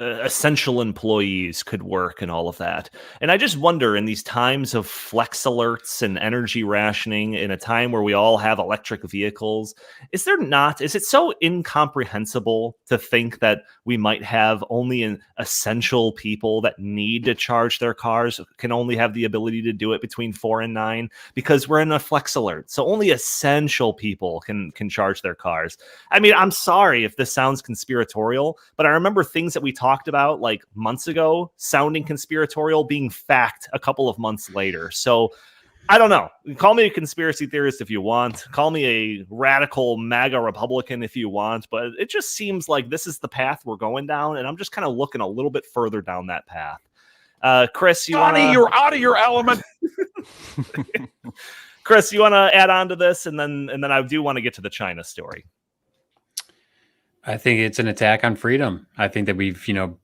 Speaker 1: essential employees could work and all of that. And I just wonder, in these times of flex alerts and energy rationing, in a time where we all have electric vehicles, is it so incomprehensible to think that we might have only an essential people that need to charge their cars can only have the ability to do it between 4 and 9 because we're in a flex alert. So only essential people can charge their cars. I mean, I'm sorry if this sounds conspiratorial, but I remember things that we talked about like months ago sounding conspiratorial being fact a couple of months later. So I don't know. Call me a conspiracy theorist if you want. Call me a radical MAGA Republican if you want, but it just seems like this is the path we're going down, and I'm just kind of looking a little bit further down that path. Chris, you're out of your element. Chris, you want to add on to this, and then I do want to get to the China story.
Speaker 3: I think it's an attack on freedom. I think that we've,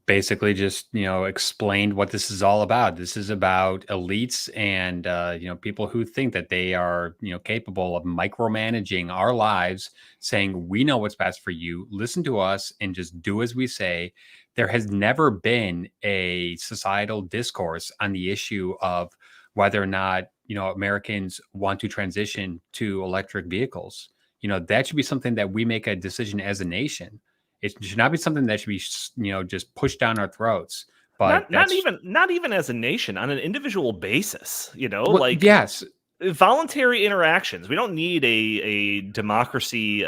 Speaker 3: basically just, explained what this is all about. This is about elites and, people who think that they are, capable of micromanaging our lives, saying, we know what's best for you. Listen to us and just do as we say. There has never been a societal discourse on the issue of whether or not, Americans want to transition to electric vehicles. That should be something that we make a decision as a nation. It should not be something that should be, just pushed down our throats. But
Speaker 1: not even as a nation, on an individual basis,
Speaker 3: yes,
Speaker 1: voluntary interactions. We don't need a democracy,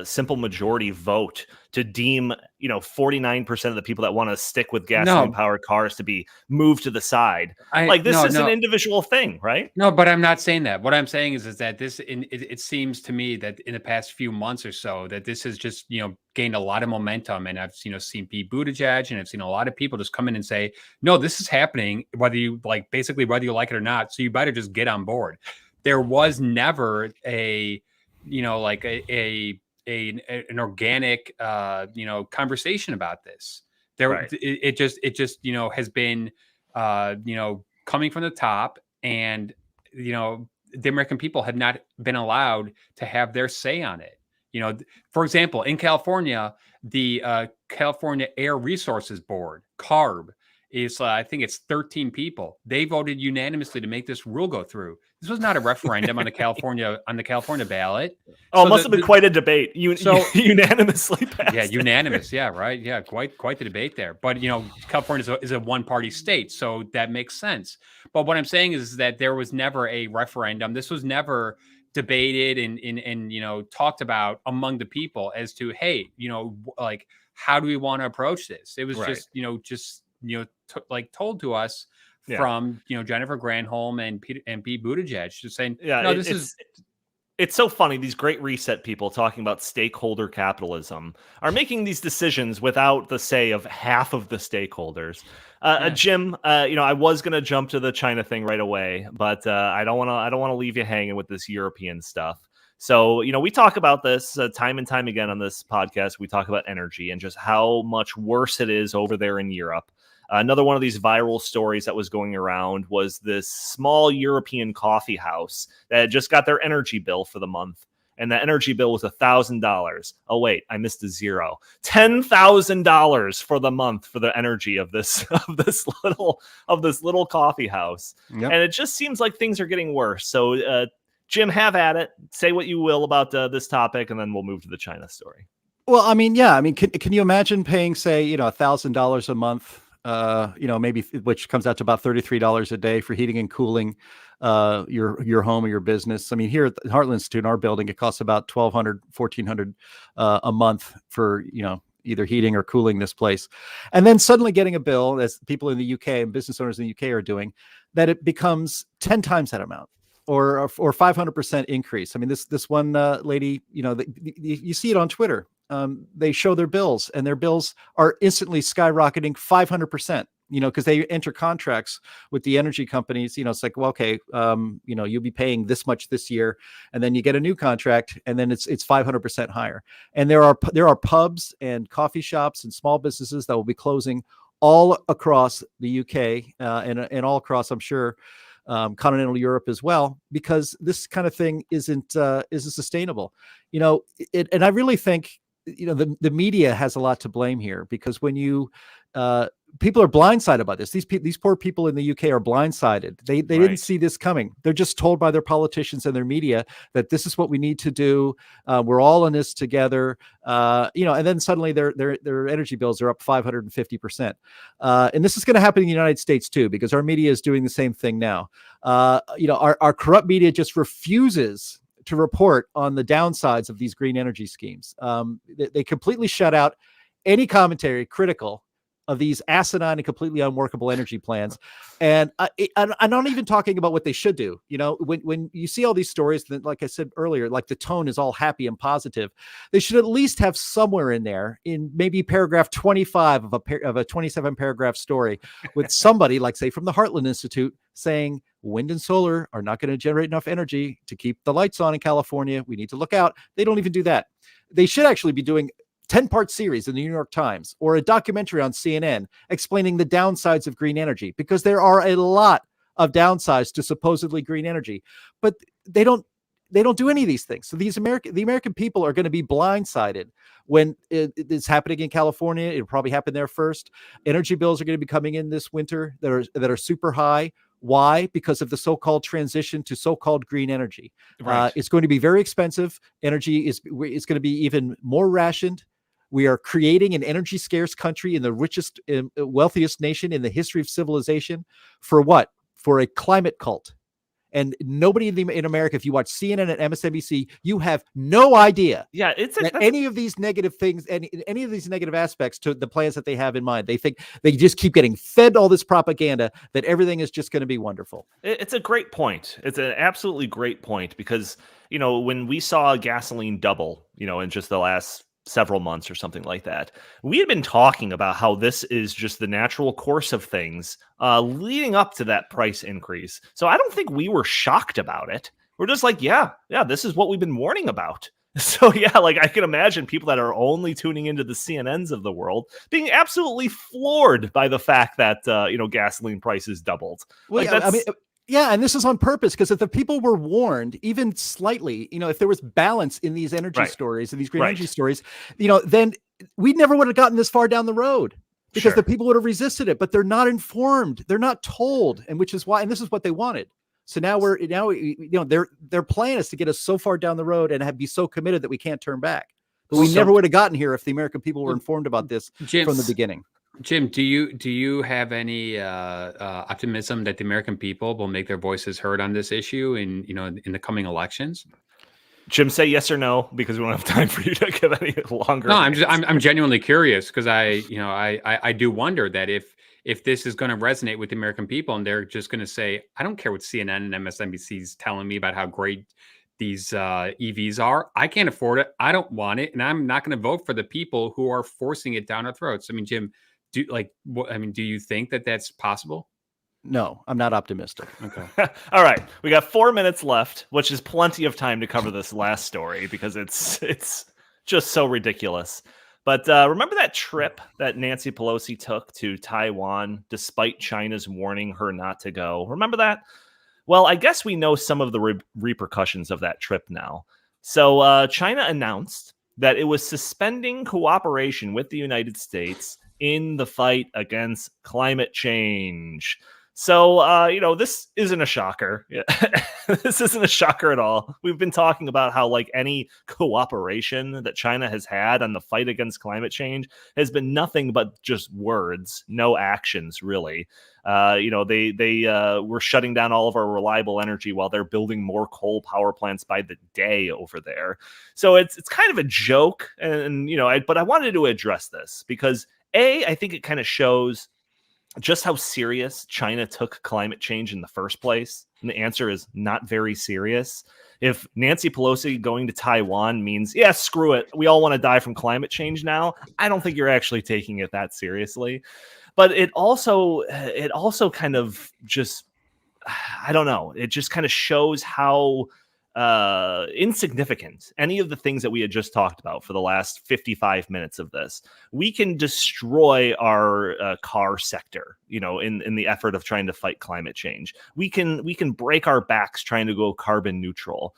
Speaker 1: simple majority vote to deem 49% of the people that want to stick with gasoline powered cars to be moved to the side. This is an individual thing, right?
Speaker 3: No, but I'm not saying that. What I'm saying is that it seems to me that in the past few months or so that this has just gained a lot of momentum, and I've seen Pete Buttigieg, and I've seen a lot of people just come in and say, no, this is happening whether you like it or not. So you better just get on board. There was never an organic conversation about this. It just has been coming from the top, and the American people have not been allowed to have their say on it. For example, in California, the California Air Resources Board, CARB, is I think it's 13 people. They voted unanimously to make this rule go through. This was not a referendum on the California ballot.
Speaker 1: Oh, it must have been quite a debate. Unanimously passed.
Speaker 3: Yeah, unanimous. Yeah, right. Yeah, quite the debate there. But California is a one-party state, so that makes sense. But what I'm saying is that there was never a referendum. This was never debated and talked about among the people as to, hey, how do we want to approach this? It was just told to us from Jennifer Granholm and Pete Buttigieg, just saying,
Speaker 1: it's so funny. These great reset people talking about stakeholder capitalism are making these decisions without the say of half of the stakeholders. Jim, I was going to jump to the China thing right away, but I don't want to leave you hanging with this European stuff. So, we talk about this time and time again on this podcast. We talk about energy and just how much worse it is over there in Europe. Another one of these viral stories that was going around was this small European coffee house that just got their energy bill for the month. And the energy bill was $1,000. Oh, wait, I missed a zero. $10,000 for the month for the energy of this little coffee house. Yep. And it just seems like things are getting worse. So, Jim, have at it. Say what you will about this topic, and then we'll move to the China story.
Speaker 2: Well, can you imagine paying, say, $1,000 a month? Maybe, which comes out to about $33 a day for heating and cooling your home or your business. Here at the Heartland Institute in our building, it costs about $1,200, $1,400 a month for either heating or cooling this place, and then suddenly getting a bill, as people in the UK and business owners in the UK are doing, that it becomes 10 times that amount. Or 500% increase. This one lady, you see it on Twitter. They show their bills, and their bills are instantly skyrocketing 500%. Because they enter contracts with the energy companies. It's like, well, okay, you'll be paying this much this year, and then you get a new contract, and then it's 500% higher. And there are pubs and coffee shops and small businesses that will be closing all across the UK and all across, I'm sure, continental Europe as well, because this kind of thing isn't sustainable. And I really think the media has a lot to blame here, because when people are blindsided by this. These poor people in the UK are blindsided. They didn't see this coming. They're just told by their politicians and their media that this is what we need to do. We're all in this together. And then suddenly their energy bills are up 550%. And this is going to happen in the United States too, because our media is doing the same thing now. Our corrupt media just refuses to report on the downsides of these green energy schemes. They completely shut out any commentary critical of these asinine and completely unworkable energy plans. And I'm not even talking about what they should do. When you see all these stories, that, like I said earlier, like the tone is all happy and positive, they should at least have somewhere in there, in maybe paragraph 25 of a 27 paragraph story, with somebody like, say, from the Heartland Institute saying wind and solar are not going to generate enough energy to keep the lights on in California. We need to look out. They don't even do that. They should actually be doing 10-part series in the New York Times or a documentary on CNN explaining the downsides of green energy, because there are a lot of downsides to supposedly green energy, but they don't do any of these things. So the American people are going to be blindsided when it's happening in California. It'll probably happen there first. Energy bills are going to be coming in this winter that are super high. Why? Because of the so-called transition to so-called green energy. Right. It's going to be very expensive. Energy is going to be even more rationed, We are creating an energy scarce country in the richest, wealthiest nation in the history of civilization. For what? For a climate cult. And nobody in America, if you watch CNN and MSNBC, you have no idea any of these negative things, any of these negative aspects to the plans that they have in mind. They think they just keep getting fed all this propaganda that everything is just going to be wonderful.
Speaker 1: It's a great point. It's an absolutely great point because, when we saw gasoline double, in just the last several months or something like that, we had been talking about how this is just the natural course of things leading up to that price increase. So I don't think we were shocked about it. We're just like, yeah, this is what we've been warning about. So yeah, like I can imagine people that are only tuning into the CNNs of the world being absolutely floored by the fact that gasoline prices doubled.
Speaker 2: Well, yeah, and this is on purpose, because if the people were warned even slightly, if there was balance in these energy stories and these green energy stories, then we never would have gotten this far down the road, because the people would have resisted it. But they're not informed, they're not told, and which is why, and this is what they wanted. So now their plan is to get us so far down the road and be so committed that we can't turn back. But we never would have gotten here if the American people were informed about this from the beginning.
Speaker 3: Jim, do you have any optimism that the American people will make their voices heard on this issue in the coming elections?
Speaker 1: Jim, say yes or no, because we don't have time for you to give any longer.
Speaker 3: No, I'm genuinely curious, because I do wonder that if this is going to resonate with the American people and they're just going to say, I don't care what CNN and MSNBC is telling me about how great these EVs are. I can't afford it. I don't want it, and I'm not going to vote for the people who are forcing it down our throats. I mean, Jim, do you think that that's possible?
Speaker 2: No, I'm not optimistic.
Speaker 3: Okay.
Speaker 1: All right. We got 4 minutes left, which is plenty of time to cover this last story because it's just so ridiculous. But remember that trip that Nancy Pelosi took to Taiwan despite China's warning her not to go? Remember that? Well, I guess we know some of the repercussions of that trip now. So China announced that it was suspending cooperation with the United States in the fight against climate change. So, this isn't a shocker. This isn't a shocker at all. We've been talking about how any cooperation that China has had on the fight against climate change has been nothing but just words, no actions, really. They were shutting down all of our reliable energy while they're building more coal power plants by the day over there. So it's kind of a joke. And but I wanted to address this because I think it kind of shows just how serious China took climate change in the first place. And the answer is not very serious. If Nancy Pelosi going to Taiwan means, yeah, screw it, we all want to die from climate change now, I don't think you're actually taking it that seriously. But it also kind of just, I don't know, it just kind of shows how insignificant any of the things that we had just talked about for the last 55 minutes of this. We can destroy our car sector, in the effort of trying to fight climate change. We can break our backs trying to go carbon neutral.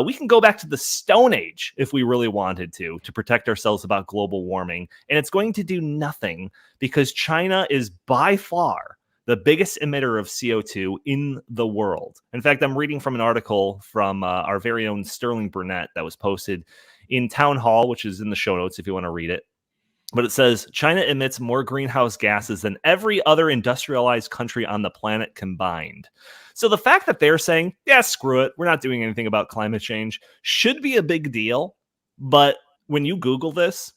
Speaker 1: We can go back to the Stone Age if we really wanted to protect ourselves about global warming, and it's going to do nothing because China is by far the biggest emitter of CO2 in the world. In fact, I'm reading from an article from our very own Sterling Burnett that was posted in Town Hall, which is in the show notes if you want to read it. But it says, China emits more greenhouse gases than every other industrialized country on the planet combined. So the fact that they're saying, yeah, screw it, we're not doing anything about climate change, should be a big deal. But when you Google this,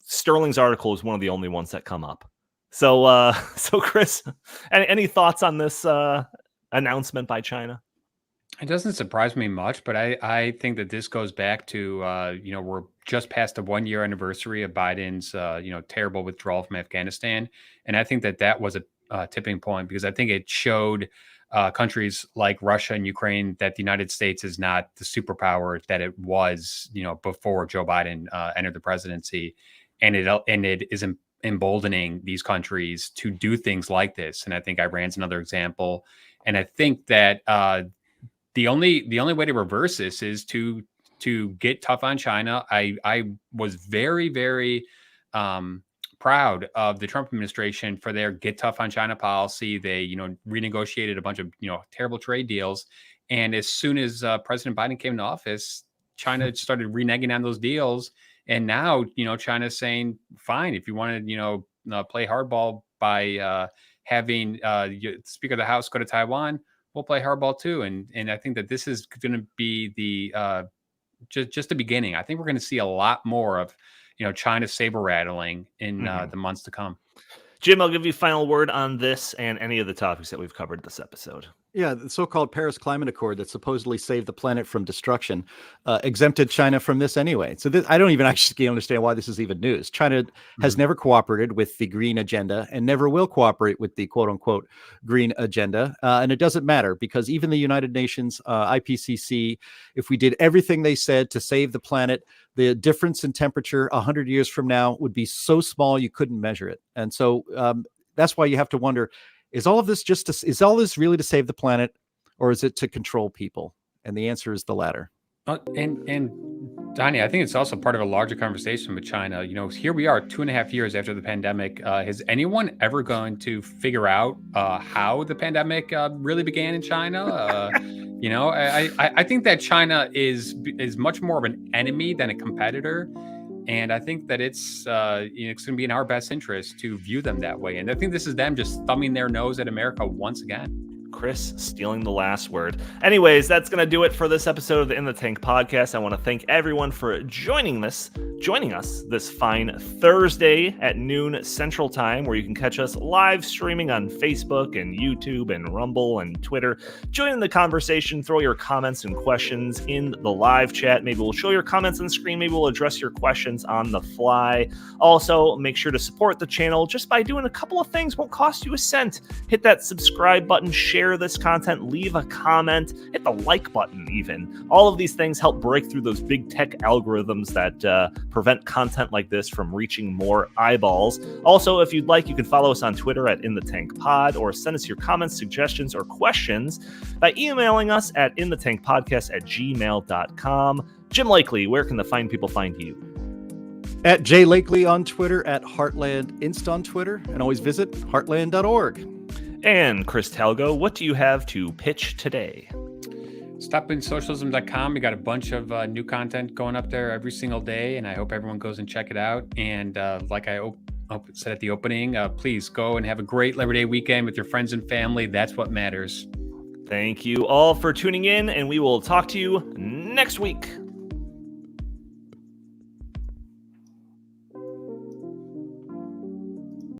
Speaker 1: Sterling's article is one of the only ones that come up. So Chris, any thoughts on this announcement by China?
Speaker 3: It doesn't surprise me much, but I think that this goes back to, we're just past the 1 year anniversary of Biden's, terrible withdrawal from Afghanistan. And I think that was a tipping point, because I think it showed countries like Russia and Ukraine that the United States is not the superpower that it was, before Joe Biden entered the presidency. And it is emboldening these countries to do things like this. And I think Iran's another example. And I think that the only way to reverse this is to get tough on China. I was very, very proud of the Trump administration for their get tough on China policy. They, renegotiated a bunch of, terrible trade deals. And as soon as President Biden came into office, China started reneging on those deals. And now, China's saying, fine, if you want to, play hardball by having the Speaker of the House go to Taiwan, we'll play hardball too. And I think that this is going to be the just the beginning. I think we're going to see a lot more of, China saber rattling in the months to come.
Speaker 1: Jim, I'll give you final word on this and any of the topics that we've covered this episode.
Speaker 2: Yeah, the so-called Paris Climate Accord that supposedly saved the planet from destruction exempted China from this anyway. So I don't even actually understand why this is even news. China has never cooperated with the green agenda and never will cooperate with the quote-unquote green agenda. And it doesn't matter because even the United Nations, IPCC, if we did everything they said to save the planet, the difference in temperature 100 years from now would be so small you couldn't measure it. And so that's why you have to wonder, is all this really to save the planet, or is it to control people? And the answer is the latter.
Speaker 3: And Donnie, I think it's also part of a larger conversation with China. Here we are 2.5 years after the pandemic. Has anyone ever going to figure out how the pandemic really began in China? I think that China is much more of an enemy than a competitor. And I think that it's going to be in our best interest to view them that way. And I think this is them just thumbing their nose at America once again.
Speaker 1: Chris stealing the last word. Anyways, that's going to do it for this episode of the In the Tank podcast. I want to thank everyone for joining us this fine Thursday at noon Central Time, where you can catch us live streaming on Facebook and YouTube and Rumble and Twitter. Join in the conversation, throw your comments and questions in the live chat. Maybe we'll show your comments on the screen. Maybe we'll address your questions on the fly. Also, make sure to support the channel just by doing a couple of things. Won't cost you a cent. Hit that subscribe button, share this content, leave a comment, hit the like button even. All of these things help break through those big tech algorithms that prevent content like this from reaching more eyeballs. Also, if you'd like, you can follow us on Twitter at InTheTankPod or send us your comments, suggestions, or questions by emailing us at inthethankpodcast@gmail.com. Jim Lakely, where can the fine people find you?
Speaker 2: At J Lakely on Twitter, at Heartland Inst on Twitter, and always visit heartland.org.
Speaker 1: And Chris Talgo, what do you have to pitch today?
Speaker 3: StopInSocialism.com. We got a bunch of new content going up there every single day, and I hope everyone goes and check it out. And like I said at the opening, please go and have a great Labor Day weekend with your friends and family. That's what matters.
Speaker 1: Thank you all for tuning in, and we will talk to you next week.